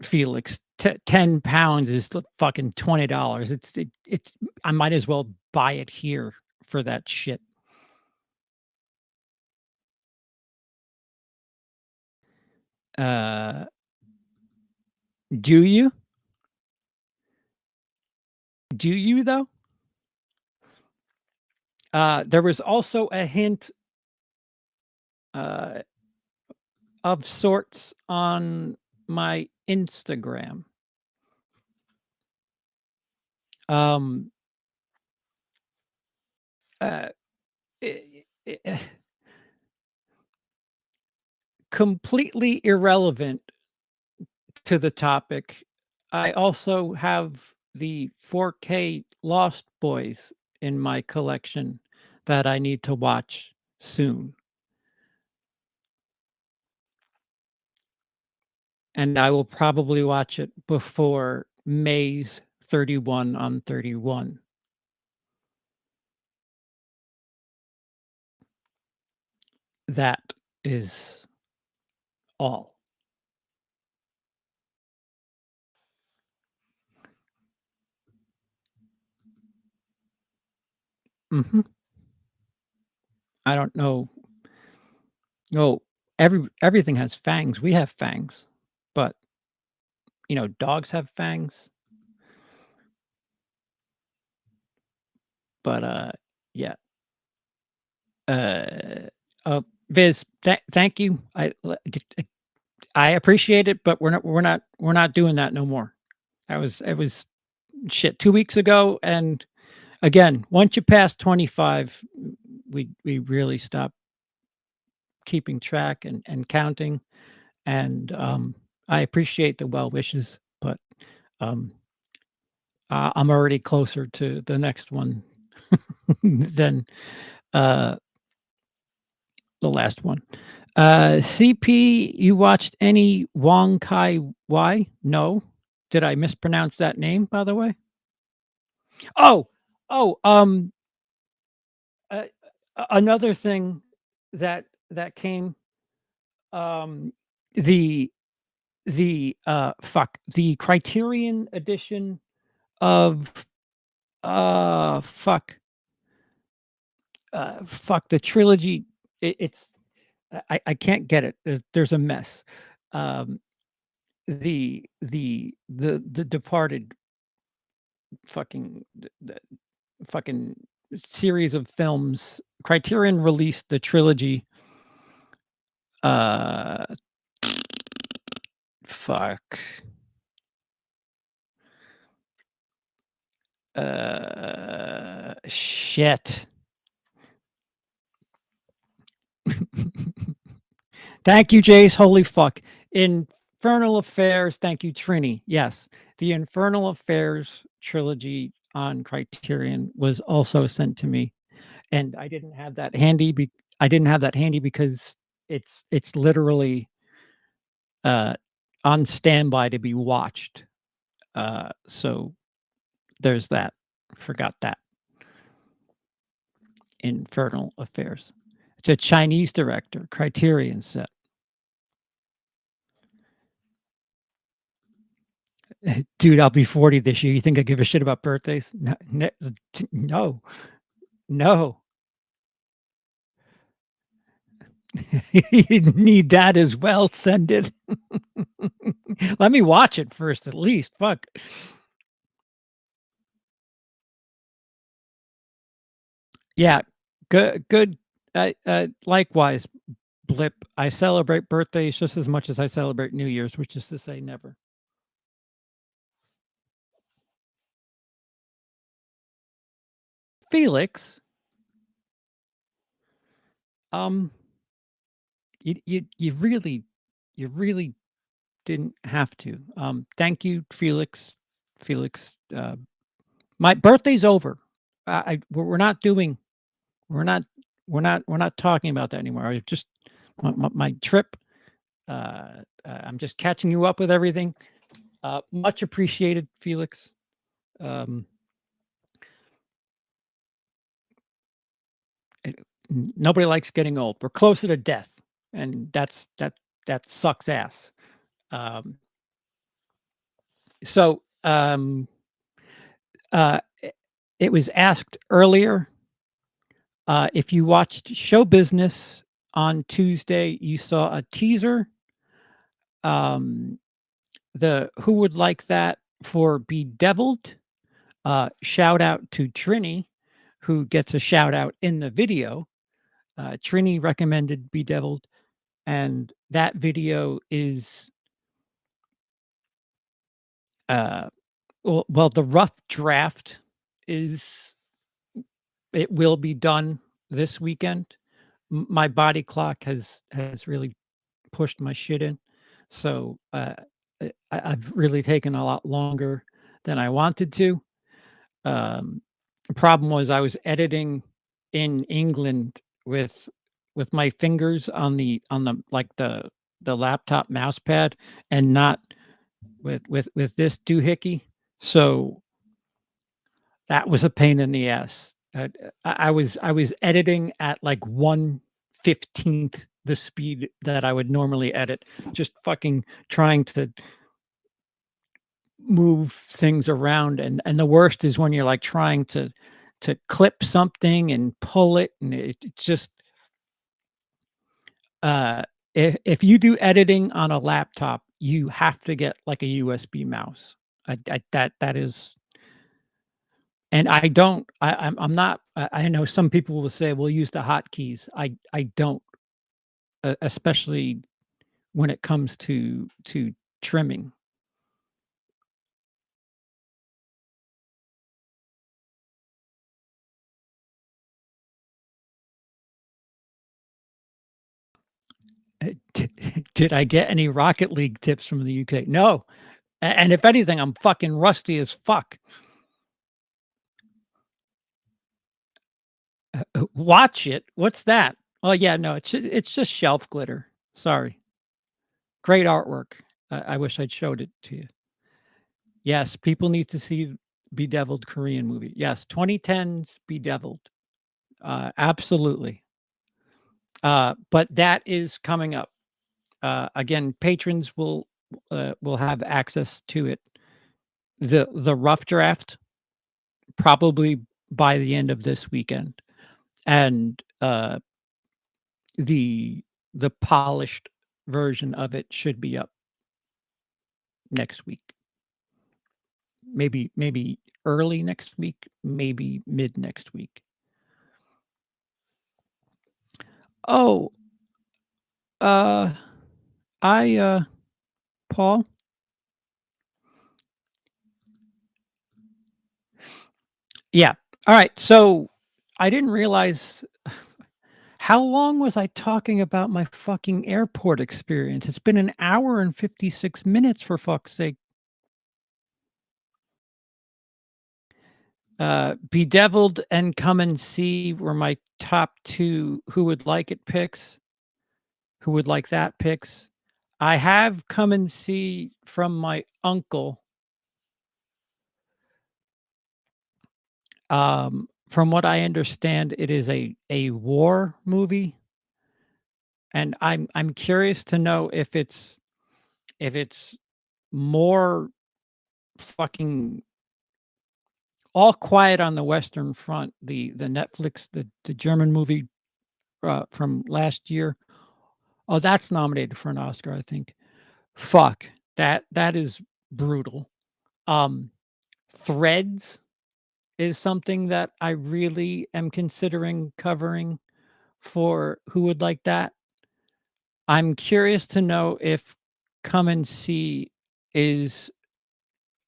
Felix. 10 pounds is fucking $20. It's I might as well buy it here for that shit. Do you? Do you though? There was also a hint of sorts on my Instagram. Um, uh, completely irrelevant to the topic. I also have the 4K Lost Boys in my collection that I need to watch soon. And I will probably watch it before May's 31 on 31. That is all. Mhm. I don't know. No, everything has fangs. We have fangs, but, dogs have fangs. But, yeah. Uh, Viz, thank you. I appreciate it, but we're not doing that no more. It was shit 2 weeks ago, and again, once you pass 25, we really stop keeping track and counting, and, I appreciate the well wishes, but, um, I'm already closer to the next one than, uh, the last one. CP, you watched any Wong Kai-wai? No. Did I mispronounce that name, by the way? Oh, oh, uh, another thing that came, um, the the Criterion edition of, the trilogy. It's I can't get it. There's a mess. Um, the Departed the fucking series of films. Criterion released the trilogy. Uh, fuck. Shit. Thank you, Jace. Holy fuck. Infernal Affairs. Thank you, Trini. Yes, the Infernal Affairs trilogy on Criterion was also sent to me, and I didn't have that handy. I didn't have that handy because it's literally on standby to be watched. So there's that. Forgot that. Infernal Affairs. It's a Chinese director. Criterion set. Dude, I'll be 40 this year. You think I give a shit about birthdays? No, no, no. You need that as well. Send it. Let me watch it first, at least. Fuck. Yeah, good. Likewise, Blip. I celebrate birthdays just as much as I celebrate New Year's, which is to say, never. Felix, um, you really didn't have to. Thank you, Felix. Felix, my birthday's over. We're not doing. We're not. We're not talking about that anymore. I just my trip. I'm just catching you up with everything. Much appreciated, Felix. Um, Nobody likes getting old. We're closer to death, and that sucks ass. Um, so uh, it was asked earlier if you watched Show Business on Tuesday. You saw a teaser. Um, the Who would like that for Bedeviled? Shout out to Trini, who gets a shout out in the video. Trini recommended Bedeviled, and that video is uh, well, the rough draft is it will be done this weekend. My body clock has really pushed my shit in, so I've really taken a lot longer than I wanted to. The problem was I was editing in England with my fingers on the like the laptop mouse pad and not with this doohickey. So that was a pain in the ass. I was editing at like 1/15th the speed that I would normally edit, just fucking trying to move things around, and the worst is when you're like trying to clip something and pull it, and it's just uh if you do editing on a laptop, you have to get like a USB mouse. That is, and I don't. I'm not. I know some people will say, "We'll use the hotkeys." I don't, especially when it comes to trimming. Did I get any Rocket League tips from the UK? No. And if anything, I'm fucking rusty as fuck. Watch it. What's that? Oh yeah, no, it's just shelf glitter. Sorry. Great artwork. I wish I'd showed it to you. Yes, people need to see Bedeviled Korean movie. Yes, 2010's Bedeviled. Absolutely. But that is coming up. Again, patrons will have access to it. The rough draft probably by the end of this weekend, and the the polished version of it should be up next week. Maybe early next week, maybe mid next week. Oh, uh, I Paul. Yeah. All right. So I didn't realize how long was I talking about my fucking airport experience. It's been an hour and 56 minutes for fuck's sake. Bedeviled and Come and See were my top two Who Would Like It picks. Who Would Like That picks. I have Come and See from my uncle. From what I understand, it is a war movie, and I'm curious to know if it's more fucking All Quiet on the Western Front, the Netflix, the German movie, from last year. Oh, that's nominated for an Oscar, I think. Fuck, that is brutal. Um, Threads is something that I really am considering covering for who would like that. I'm curious to know if Come and See is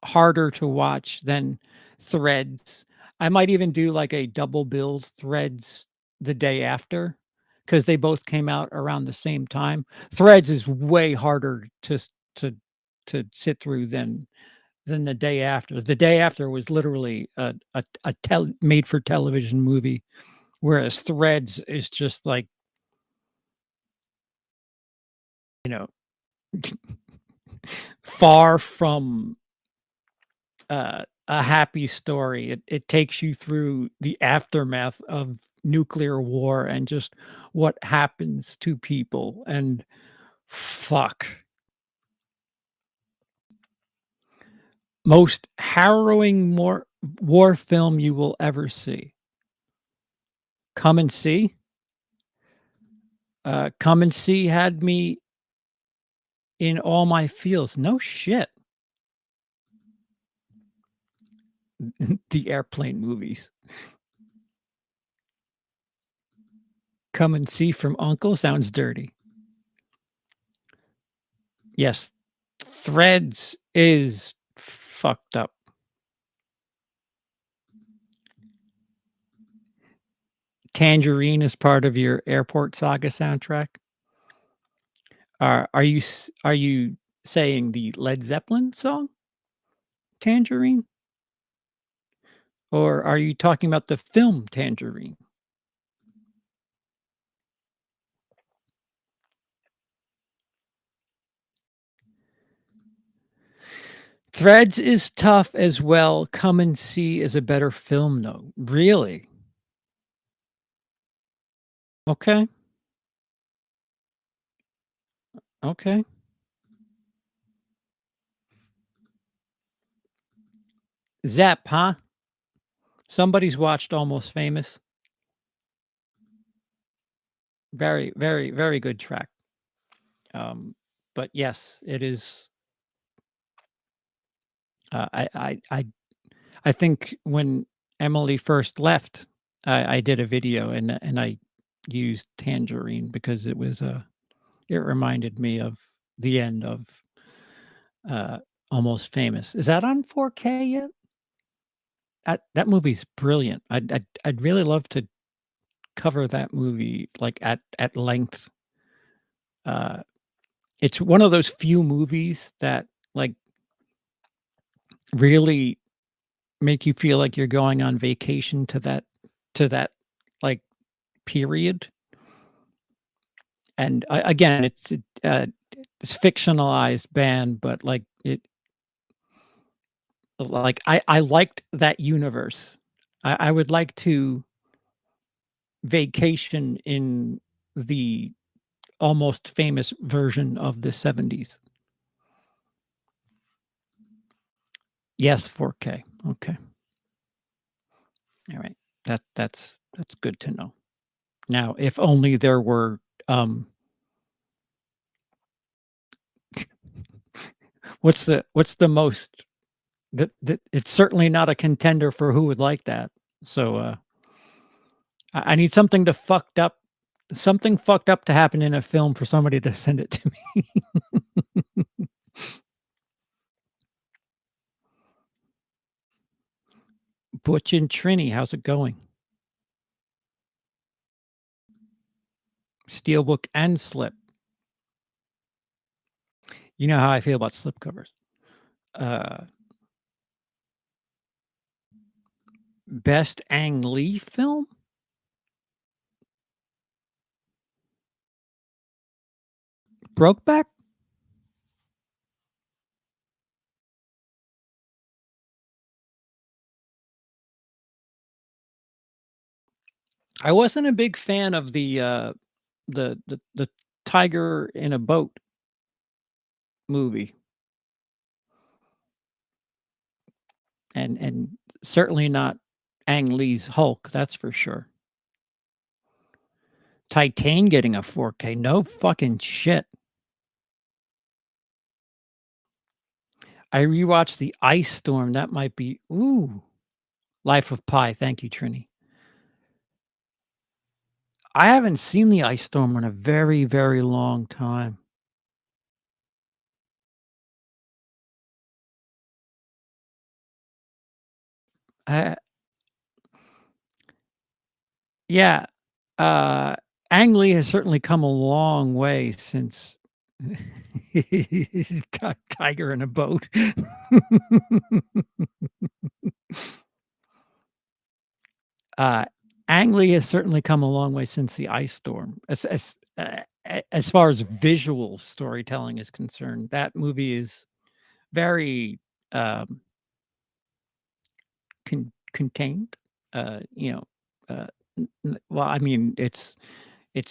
harder to watch than Threads. I might even do like a double bill Threads the day after because they both came out around the same time. Threads is way harder to to sit through than the day after. The day after was literally a made for television movie, whereas Threads is just like, you know, far from a happy story. It takes you through the aftermath of nuclear war and just what happens to people, and fuck. Most harrowing war film you will ever see. Come and See. Come and See had me in all my feels. No shit. The airplane movies. Come and See from Uncle sounds dirty. Yes, Threads is fucked up. Tangerine is part of your Airport Saga soundtrack. Are you saying the Led Zeppelin song, Tangerine? Or are you talking about the film Tangerine? Threads is tough as well. Come and See is a better film, though. Really? Okay. Okay. Zep, huh? Somebody's watched Almost Famous. Very, very, very good track. But yes, it is. I think when Emily first left, I did a video and I used Tangerine because it reminded me of the end of uh, Almost Famous. Is that on 4K yet? That movie's brilliant. I'd really love to cover that movie like at length. Uh, it's one of those few movies that like really make you feel like you're going on vacation to that like period. And again, it's fictionalized band, but I liked that universe. I would like to vacation in the Almost Famous version of the '70s. Yes, 4K. Okay. All right. That's good to know. Now, if only there were, what's the most that it's certainly not a contender for who would like that. So, I need something fucked up to happen in a film for somebody to send it to me. Butch and Trini, how's it going? Steelbook and slip. You know how I feel about slip covers. Uh, Best Ang Lee film? Brokeback? I wasn't a big fan of the tiger in a boat movie. and certainly not Ang Lee's Hulk, that's for sure. Titan getting a 4K, no fucking shit. I rewatched The Ice Storm, that might be ooh, Life of Pi, thank you, Trini. I haven't seen The Ice Storm in a very, very long time. I Yeah, uh, Ang Lee has certainly come a long way since Tiger in a boat. Uh, Ang Lee has certainly come a long way since The Ice Storm. As far as visual storytelling is concerned, that movie is very, um, contained, you know, uh, well, I mean, it's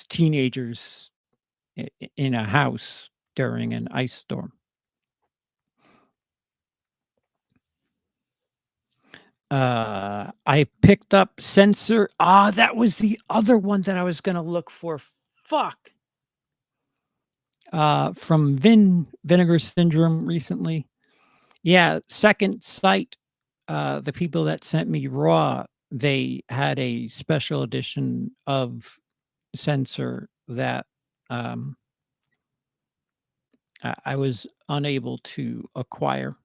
teenagers in a house during an ice storm. I picked up Censor. Ah, that was the other one that I was gonna look for. Fuck. From Vinegar Syndrome recently. Yeah, Second Sight, the people that sent me Raw, they had a special edition of Censor that, um, I was unable to acquire,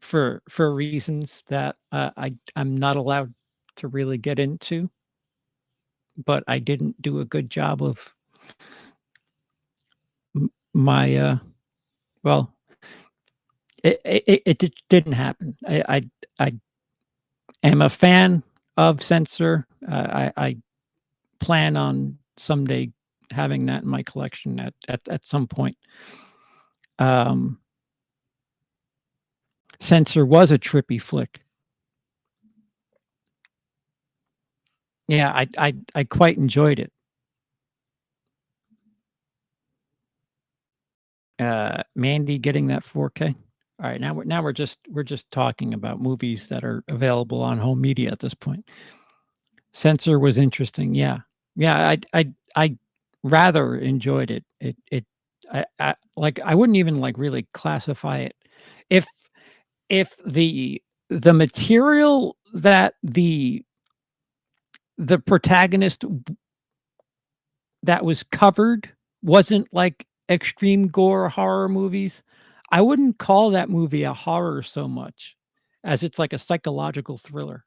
for reasons that, I'm not allowed to really get into, but I didn't do a good job of my, well, it didn't happen. I am a fan of Censor. I plan on someday having that in my collection at some point. Um, Censor was a trippy flick. Yeah, I quite enjoyed it. Mandy getting that 4K. Alright, now we're just talking about movies that are available on home media at this point. Censor was interesting, yeah. Yeah, I rather enjoyed it. I like, I wouldn't even, like, really classify it. If if the material that the protagonist that was covered wasn't like extreme gore horror movies, I wouldn't call that movie a horror so much as it's like a psychological thriller.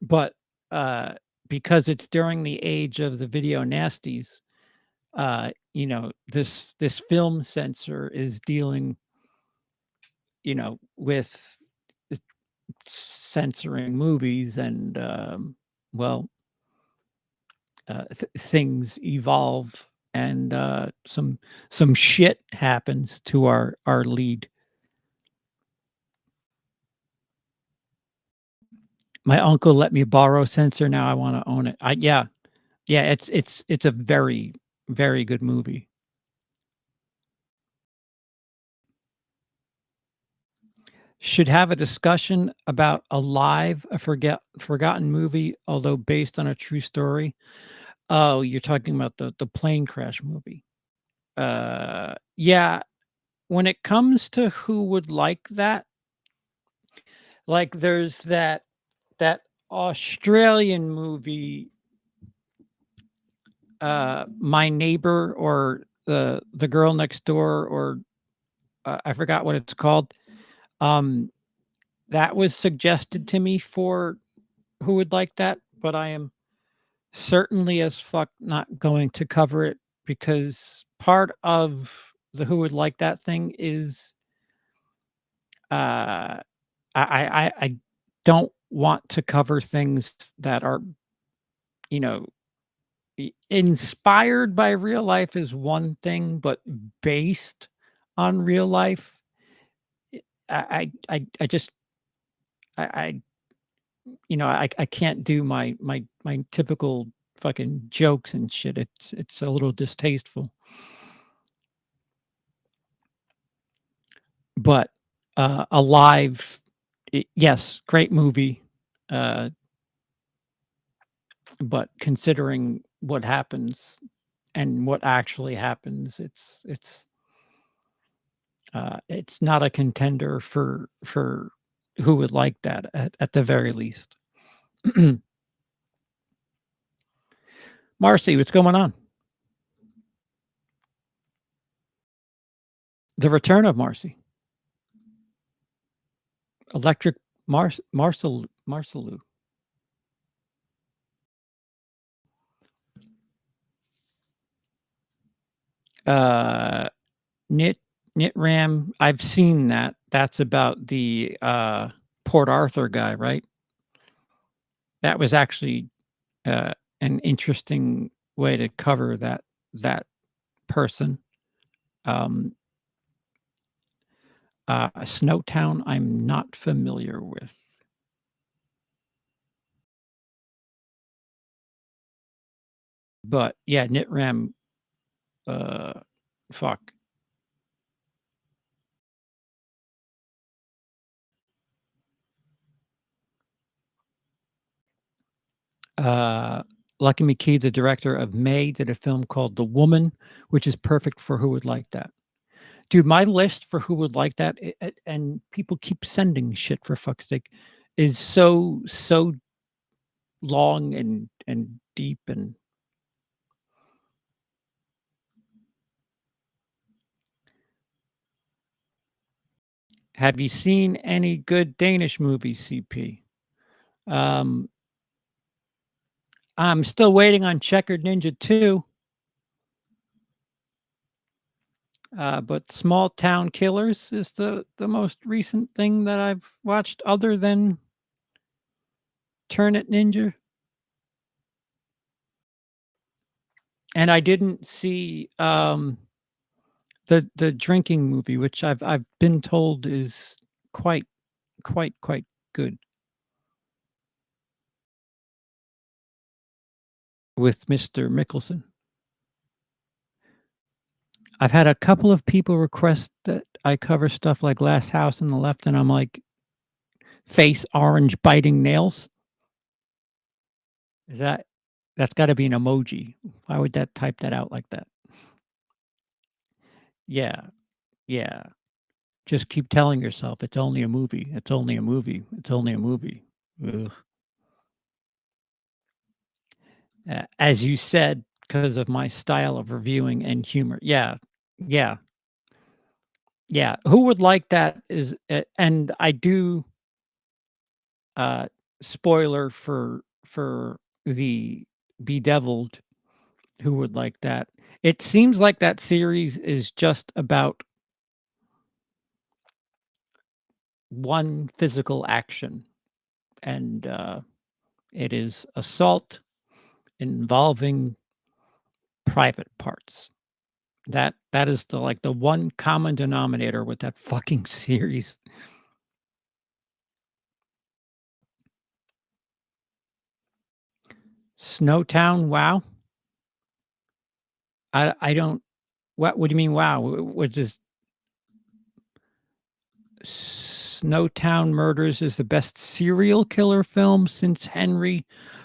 But, uh, because it's during the age of the video nasties, this film censor is dealing, with s censoring movies and, well, things evolve and some shit happens to our lead. My uncle let me borrow Censor. Now I want to own it. Yeah. It's a very very good movie. Should have a discussion about a forgotten movie, although based on a true story. Oh, you're talking about the plane crash movie. Yeah. When it comes to who would like that, like there's that Australian movie, My Neighbor or the Girl Next Door, or, I forgot what it's called. Um, that was suggested to me for who would like that, but I am certainly as fuck not going to cover it because part of the who would like that thing is, uh, I don't want to cover things that are, you know, inspired by real life is one thing, but based on real life, I just I I can't do my typical fucking jokes and shit. It's a little distasteful. but Alive, yes, great movie. Uh, but considering what happens and what actually happens, it's not a contender for who would like that at the very least. Marcy, what's going on? The Return of Marcy. Electric Marcelou. Uh, Knit Ram, I've seen that. That's about the, Port Arthur guy, right? That was actually, an interesting way to cover that person. Um, Snowtown, I'm not familiar with. But, yeah, Knit Ram, uh, fuck. Uh, Lucky McKee, the director of May, did a film called The Woman, which is perfect for who would like that. Dude, my list for who would like that, and people keep sending shit for fuck's sake, is so long and deep and have you seen any good Danish movies, CP? Um, I'm still waiting on Checkered Ninja 2, but Small Town Killers is the most recent thing that I've watched other than Turn It Ninja. And I didn't see, the drinking movie, which I've been told is quite, quite good with Mr. Mickelson. I've had a couple of people request that I cover stuff like Last House on the Left, and I'm like, face orange biting nails? Is that's gotta be an emoji. Why would that type that out like that? Yeah, yeah. Just keep telling yourself it's only a movie. It's only a movie. It's only a movie. Ugh. As you said, because of my style of reviewing and humor. Yeah, yeah, yeah. Who would like that is, and I do, uh, spoiler for the Bedeviled, who would like that. It seems like that series is just about one physical action, and, it is assault involving private parts. That is the one common denominator with that fucking series. Snowtown, wow. I don't what do you mean, wow? Which is Snowtown Murders is the best serial killer film since Henry,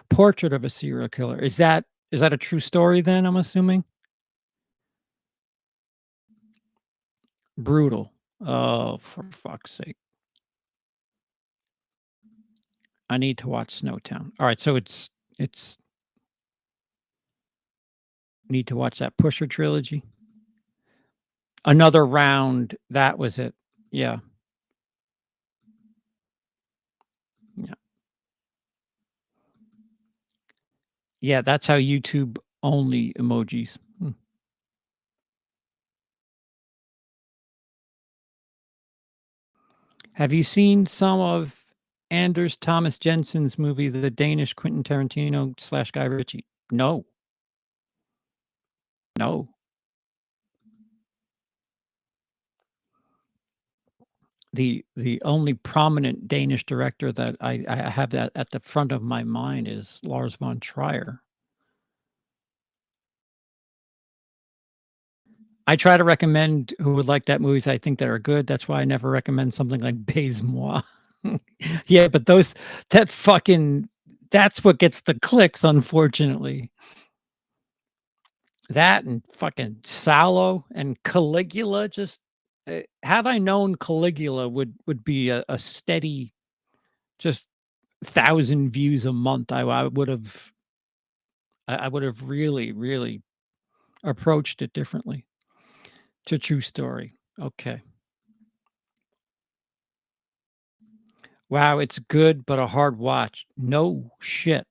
Portrait of a Serial Killer. Is that a true story then, I'm assuming? Brutal. Oh, for fuck's sake. I need to watch Snowtown. Alright, so it's need to watch that Pusher trilogy. Another Round, that was it. Yeah, yeah. Yeah, that's how YouTube only emojis. Hmm. Have you seen some of Anders Thomas Jensen's movie, the Danish Quentin Tarantino slash Guy Ritchie? No, no. The only prominent Danish director that I have that at the front of my mind is Lars von Trier. I try to recommend who would like that movies I think that are good. That's why I never recommend something like Baiser Moi. Yeah, but those that fucking that's what gets the clicks, unfortunately. That and fucking Sallow and Caligula just had I known Caligula would be a steady just 1,000 views a month, I would have really, really approached it differently. It's a true story. Okay. Wow, it's good, but a hard watch. No shit.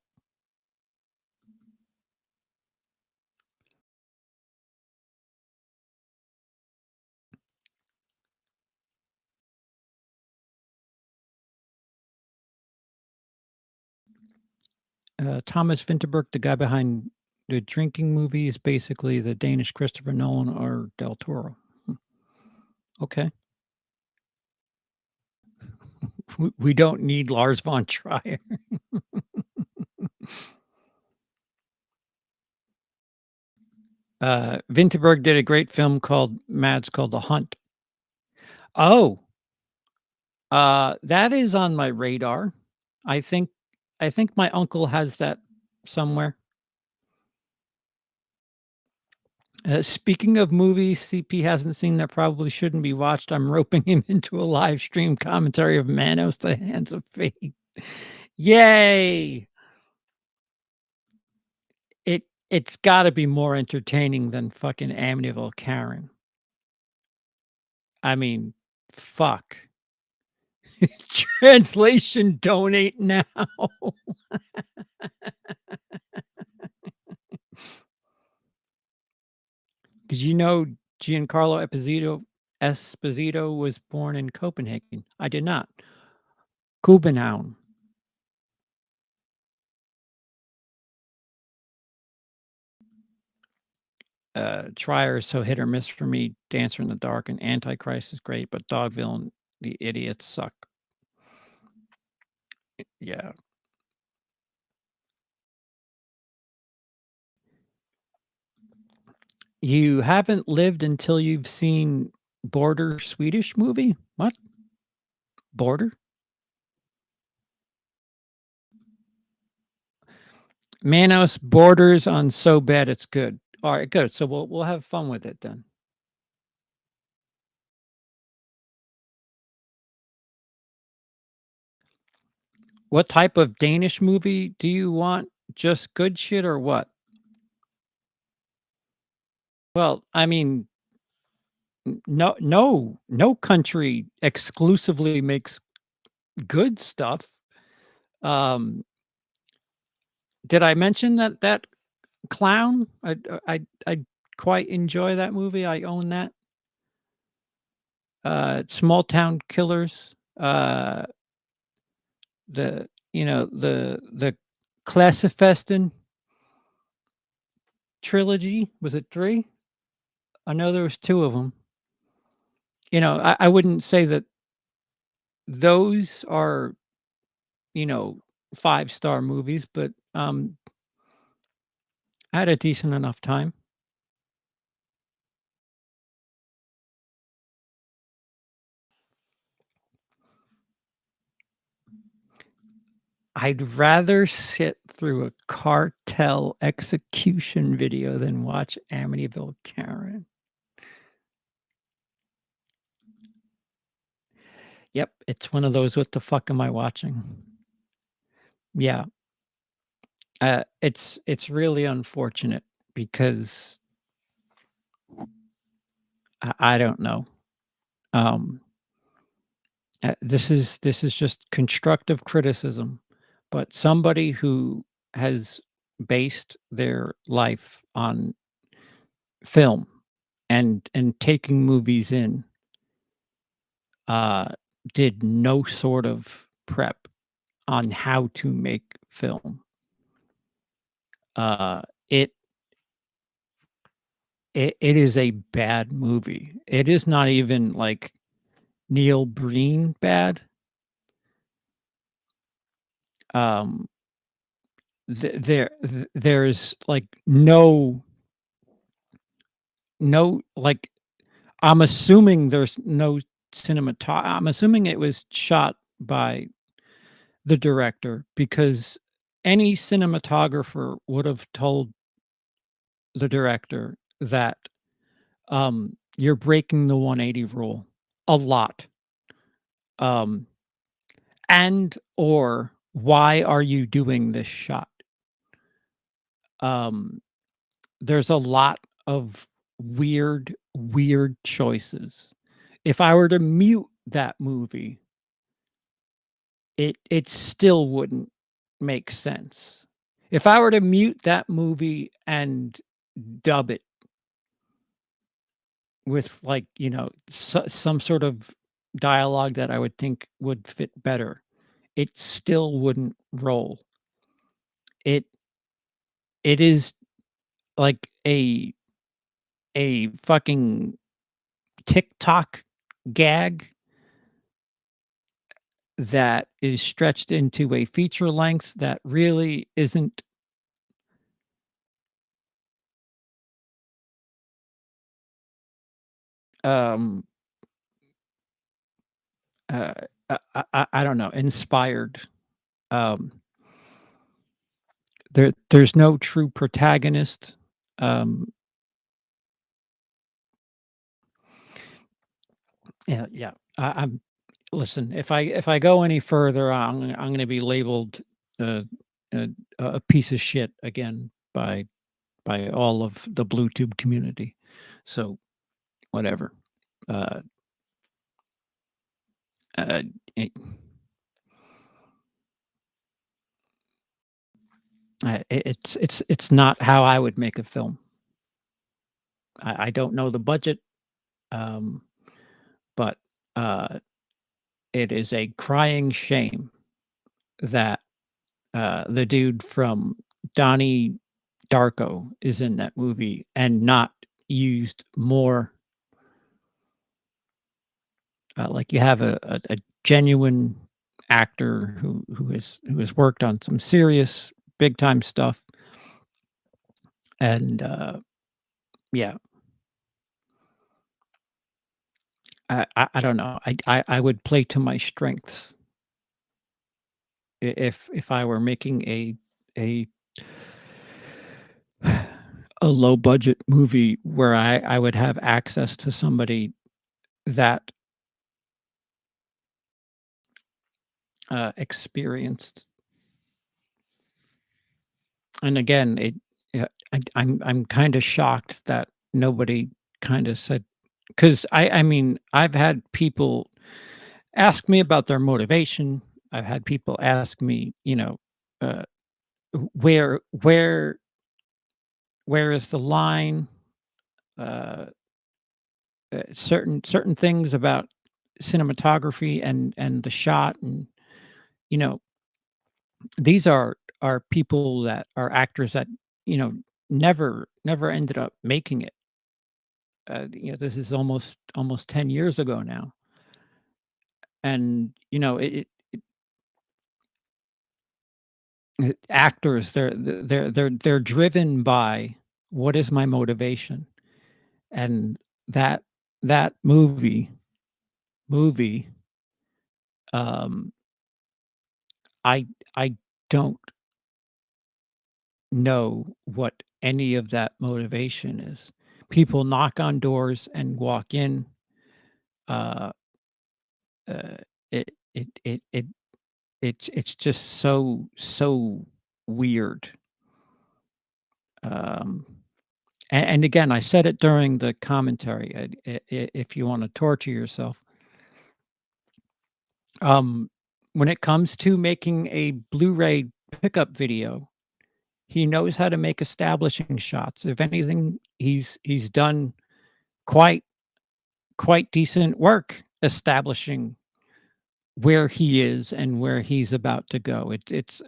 Thomas Vinterberg, the guy behind the drinking movie, is basically the Danish Christopher Nolan or Del Toro. Hmm, okay. We don't need Lars von Trier. Vinterberg did a great film called Mads called The Hunt. Oh, that is on my radar. I think I think my uncle has that somewhere. Speaking of movies CP hasn't seen that probably shouldn't be watched, I'm roping him into a live stream commentary of Manos: The Hands of Fate. Yay! It's gotta be more entertaining than fucking Amityville Karen. I mean, fuck. Translation, donate now. Did you know Giancarlo Esposito was born in Copenhagen? I did not. Kubenhavn. Trier is so hit or miss for me. Dancer in the Dark and Antichrist is great, but Dogville and The Idiot suck. Yeah. You haven't lived until you've seen Border Swedish movie? What? Border? Manos borders on So Bad It's Good. Alright, good. So we'll have fun with it then. What type of Danish movie do you want? Just good shit or what? Well, I mean, no country exclusively makes good stuff. Um, did I mention that Clown? I quite enjoy that movie. I own that. Small Town Killers, the Klassefesten trilogy. Was it 3? I know there was 2 of them. I wouldn't say that those are, you know, five-star movies, but, I had a decent enough time. I'd rather sit through a cartel execution video than watch Amityville Karen. Yep, it's one of those, "What the fuck am I watching?" Yeah, it's really unfortunate because I don't know. Um, this is just constructive criticism, but somebody who has based their life on film and taking movies in, uh, did no sort of prep on how to make film. Uh, it it is a bad movie. It is not even like Neil Breen bad. Um, there's like no no, like, I'm assuming there's no I'm assuming it was shot by the director because any cinematographer would have told the director that, you're breaking the 180 rule a lot. Um, and or why are you doing this shot? Um, there's a lot of weird choices. If I were to mute that movie, it still wouldn't make sense. If I were to mute that movie and dub it with, like, some sort of dialogue that I would think would fit better, it still wouldn't roll. It it is like a fucking TikTok gag that is stretched into a feature length that really isn't, um, uh, I don't know, inspired. Um, there's no true protagonist. Um, yeah, I'm listen, if I go any further, I'm gonna be labeled, uh, a piece of shit again by all of the BlueTube community. So, whatever. Uh, uh, it it's not how I would make a film. I don't know the budget, um, but, uh, it is a crying shame that, the dude from Donnie Darko is in that movie and not used more. Like, you have a genuine actor who has worked on some serious big time stuff, and, yeah, I don't know. I would play to my strengths if I were making a a low budget movie where I would have access to somebody that, experienced. And again, yeah, I'm kinda shocked that nobody kinda said, 'cause I mean, I've had people ask me about their motivation. I've had people ask me, uh, where is the line? Uh, certain things about cinematography and the shot, and, you know, these are people that are actors that, you know, never ended up making it. This is almost 10 years ago now, and, actors, they're driven by what is my motivation, and that that movie, um, I I don't know what any of that motivation is. People knock on doors and walk in. Uh, uh, it it it it it's just so weird. Um, and again, I said it during the commentary. If you want to torture yourself, um, when it comes to making a Blu-ray pickup video, he knows how to make establishing shots. If anything, he's done quite quite decent work establishing where he is and where he's about to go. It's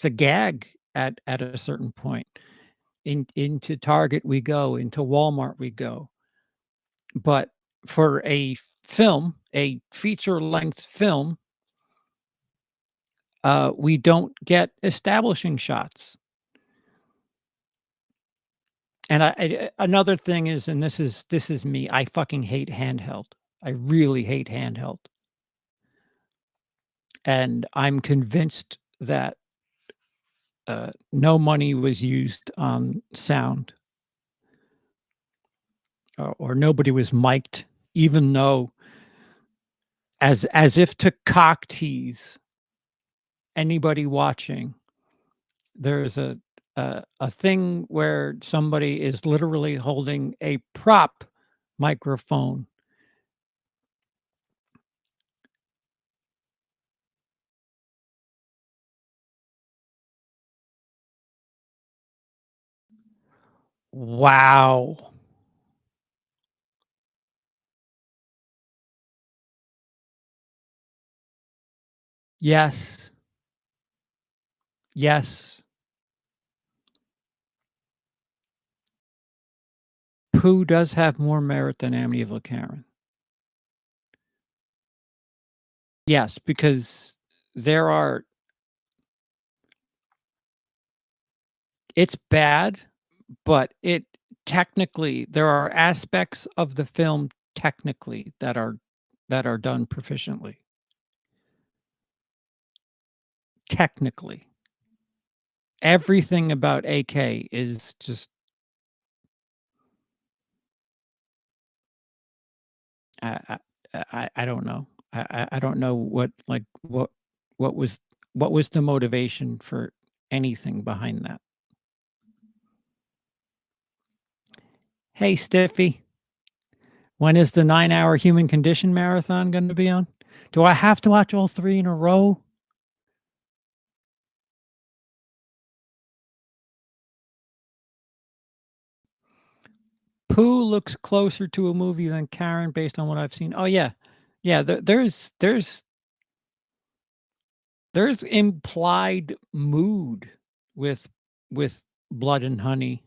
a gag at a certain point. Into Target we go, into Walmart we go. But for a feature length film, we don't get establishing shots. And another thing is, and this is me, I fucking hate handheld. I really hate handheld. And I'm convinced that, no money was used on sound, or nobody was mic'd, even though as if to cock tease anybody watching, there's a thing where somebody is literally holding a prop microphone. Wow. Yes. Yes. Pooh does have more merit than Amityville Karen. Yes, because there are it's bad, but it technically there are aspects of the film technically that are done proficiently. Technically. Everything about AK is just I I don't know. I don't know what was what was the motivation for anything behind that. Hey, Stiffy, when is the 9-hour Human Condition marathon gonna be on? Do I have to watch all 3 in a row? Pooh looks closer to a movie than Karen based on what I've seen. Oh, yeah. Yeah, there's implied mood with with Blood and Honey,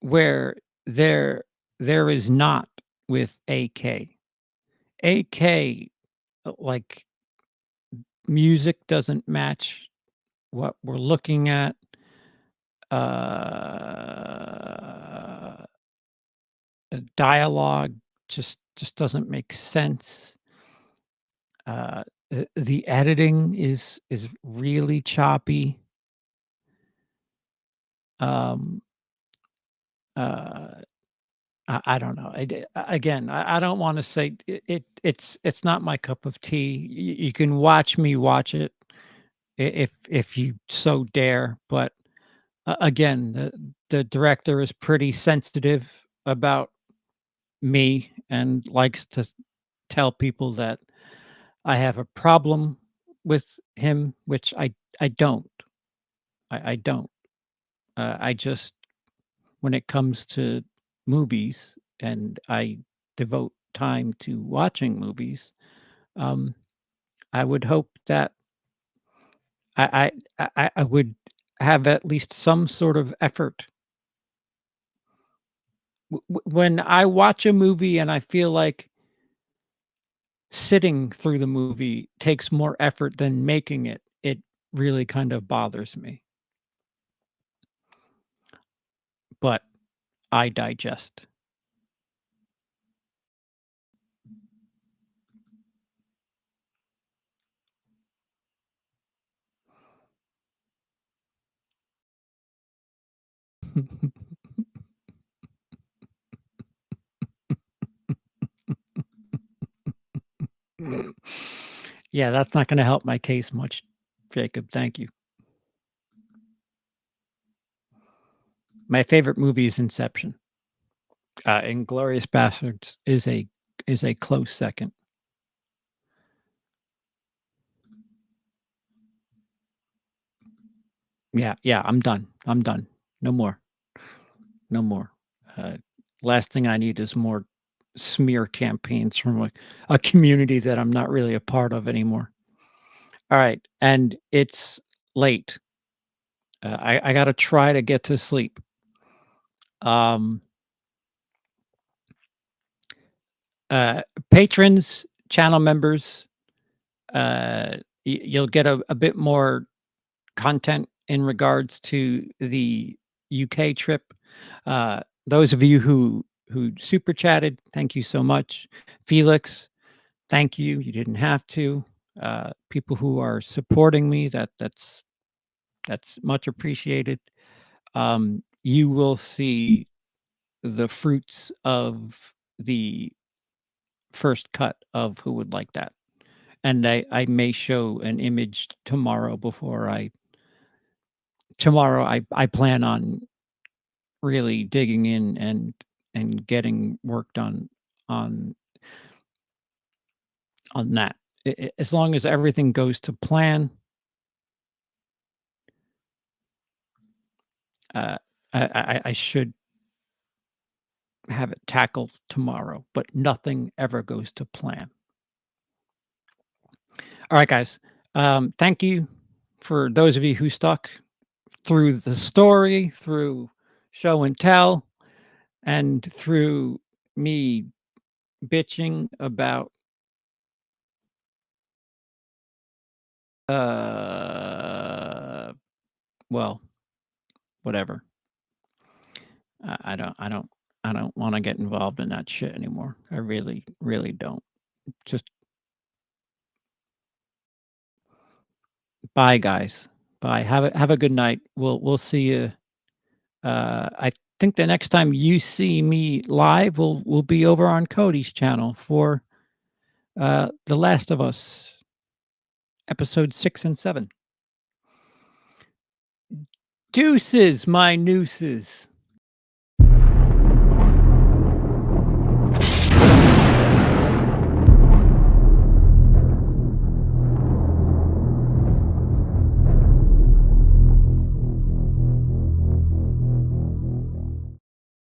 where there there is not with AK. AK, like, music doesn't match what we're looking at. Uh, Dialogue just doesn't make sense. The editing is really choppy. Um, uh, I don't know. Again, I don't wanna say it's not my cup of tea. You can watch me watch it if you so dare, but, again, the director is pretty sensitive about me and likes to tell people that I have a problem with him, which I don't. I don't. I just when it comes to movies and I devote time to watching movies, um, I would hope that I would have at least some sort of effort. When I watch a movie and I feel like sitting through the movie takes more effort than making it, it really kind of bothers me, but I digest. Yeah, that's not gonna help my case much, Jacob, thank you. My favorite movie is Inception. Inglourious Basterds is a close second. Yeah, yeah, I'm done. I'm done. No more. No more. Uh, Last thing I need is more smear campaigns from a community that I'm not really a part of anymore. Alright, and it's late. I gotta try to get to sleep. Um, uh, Patrons, channel members, you'll get a bit more content in regards to the UK trip. Those of you who super chatted, thank you so much. Felix, thank you. You didn't have to. People who are supporting me, that's much appreciated. You will see the fruits of the first cut of Who Would Like That. And I may show an image tomorrow I plan on really digging in and getting work done on that. As long as everything goes to plan, uh, I should have it tackled tomorrow, but nothing ever goes to plan. All right, guys. Thank you for those of you who stuck through the story, through show and tell, and through me bitching about well, whatever. I don't want to get involved in that shit anymore. I really, really don't. Just bye, guys. Bye. Have a good night. We'll see you. I think the next time you see me live will be over on Cody's channel for The Last of Us, episode 6 and 7. Deuces, my nooses.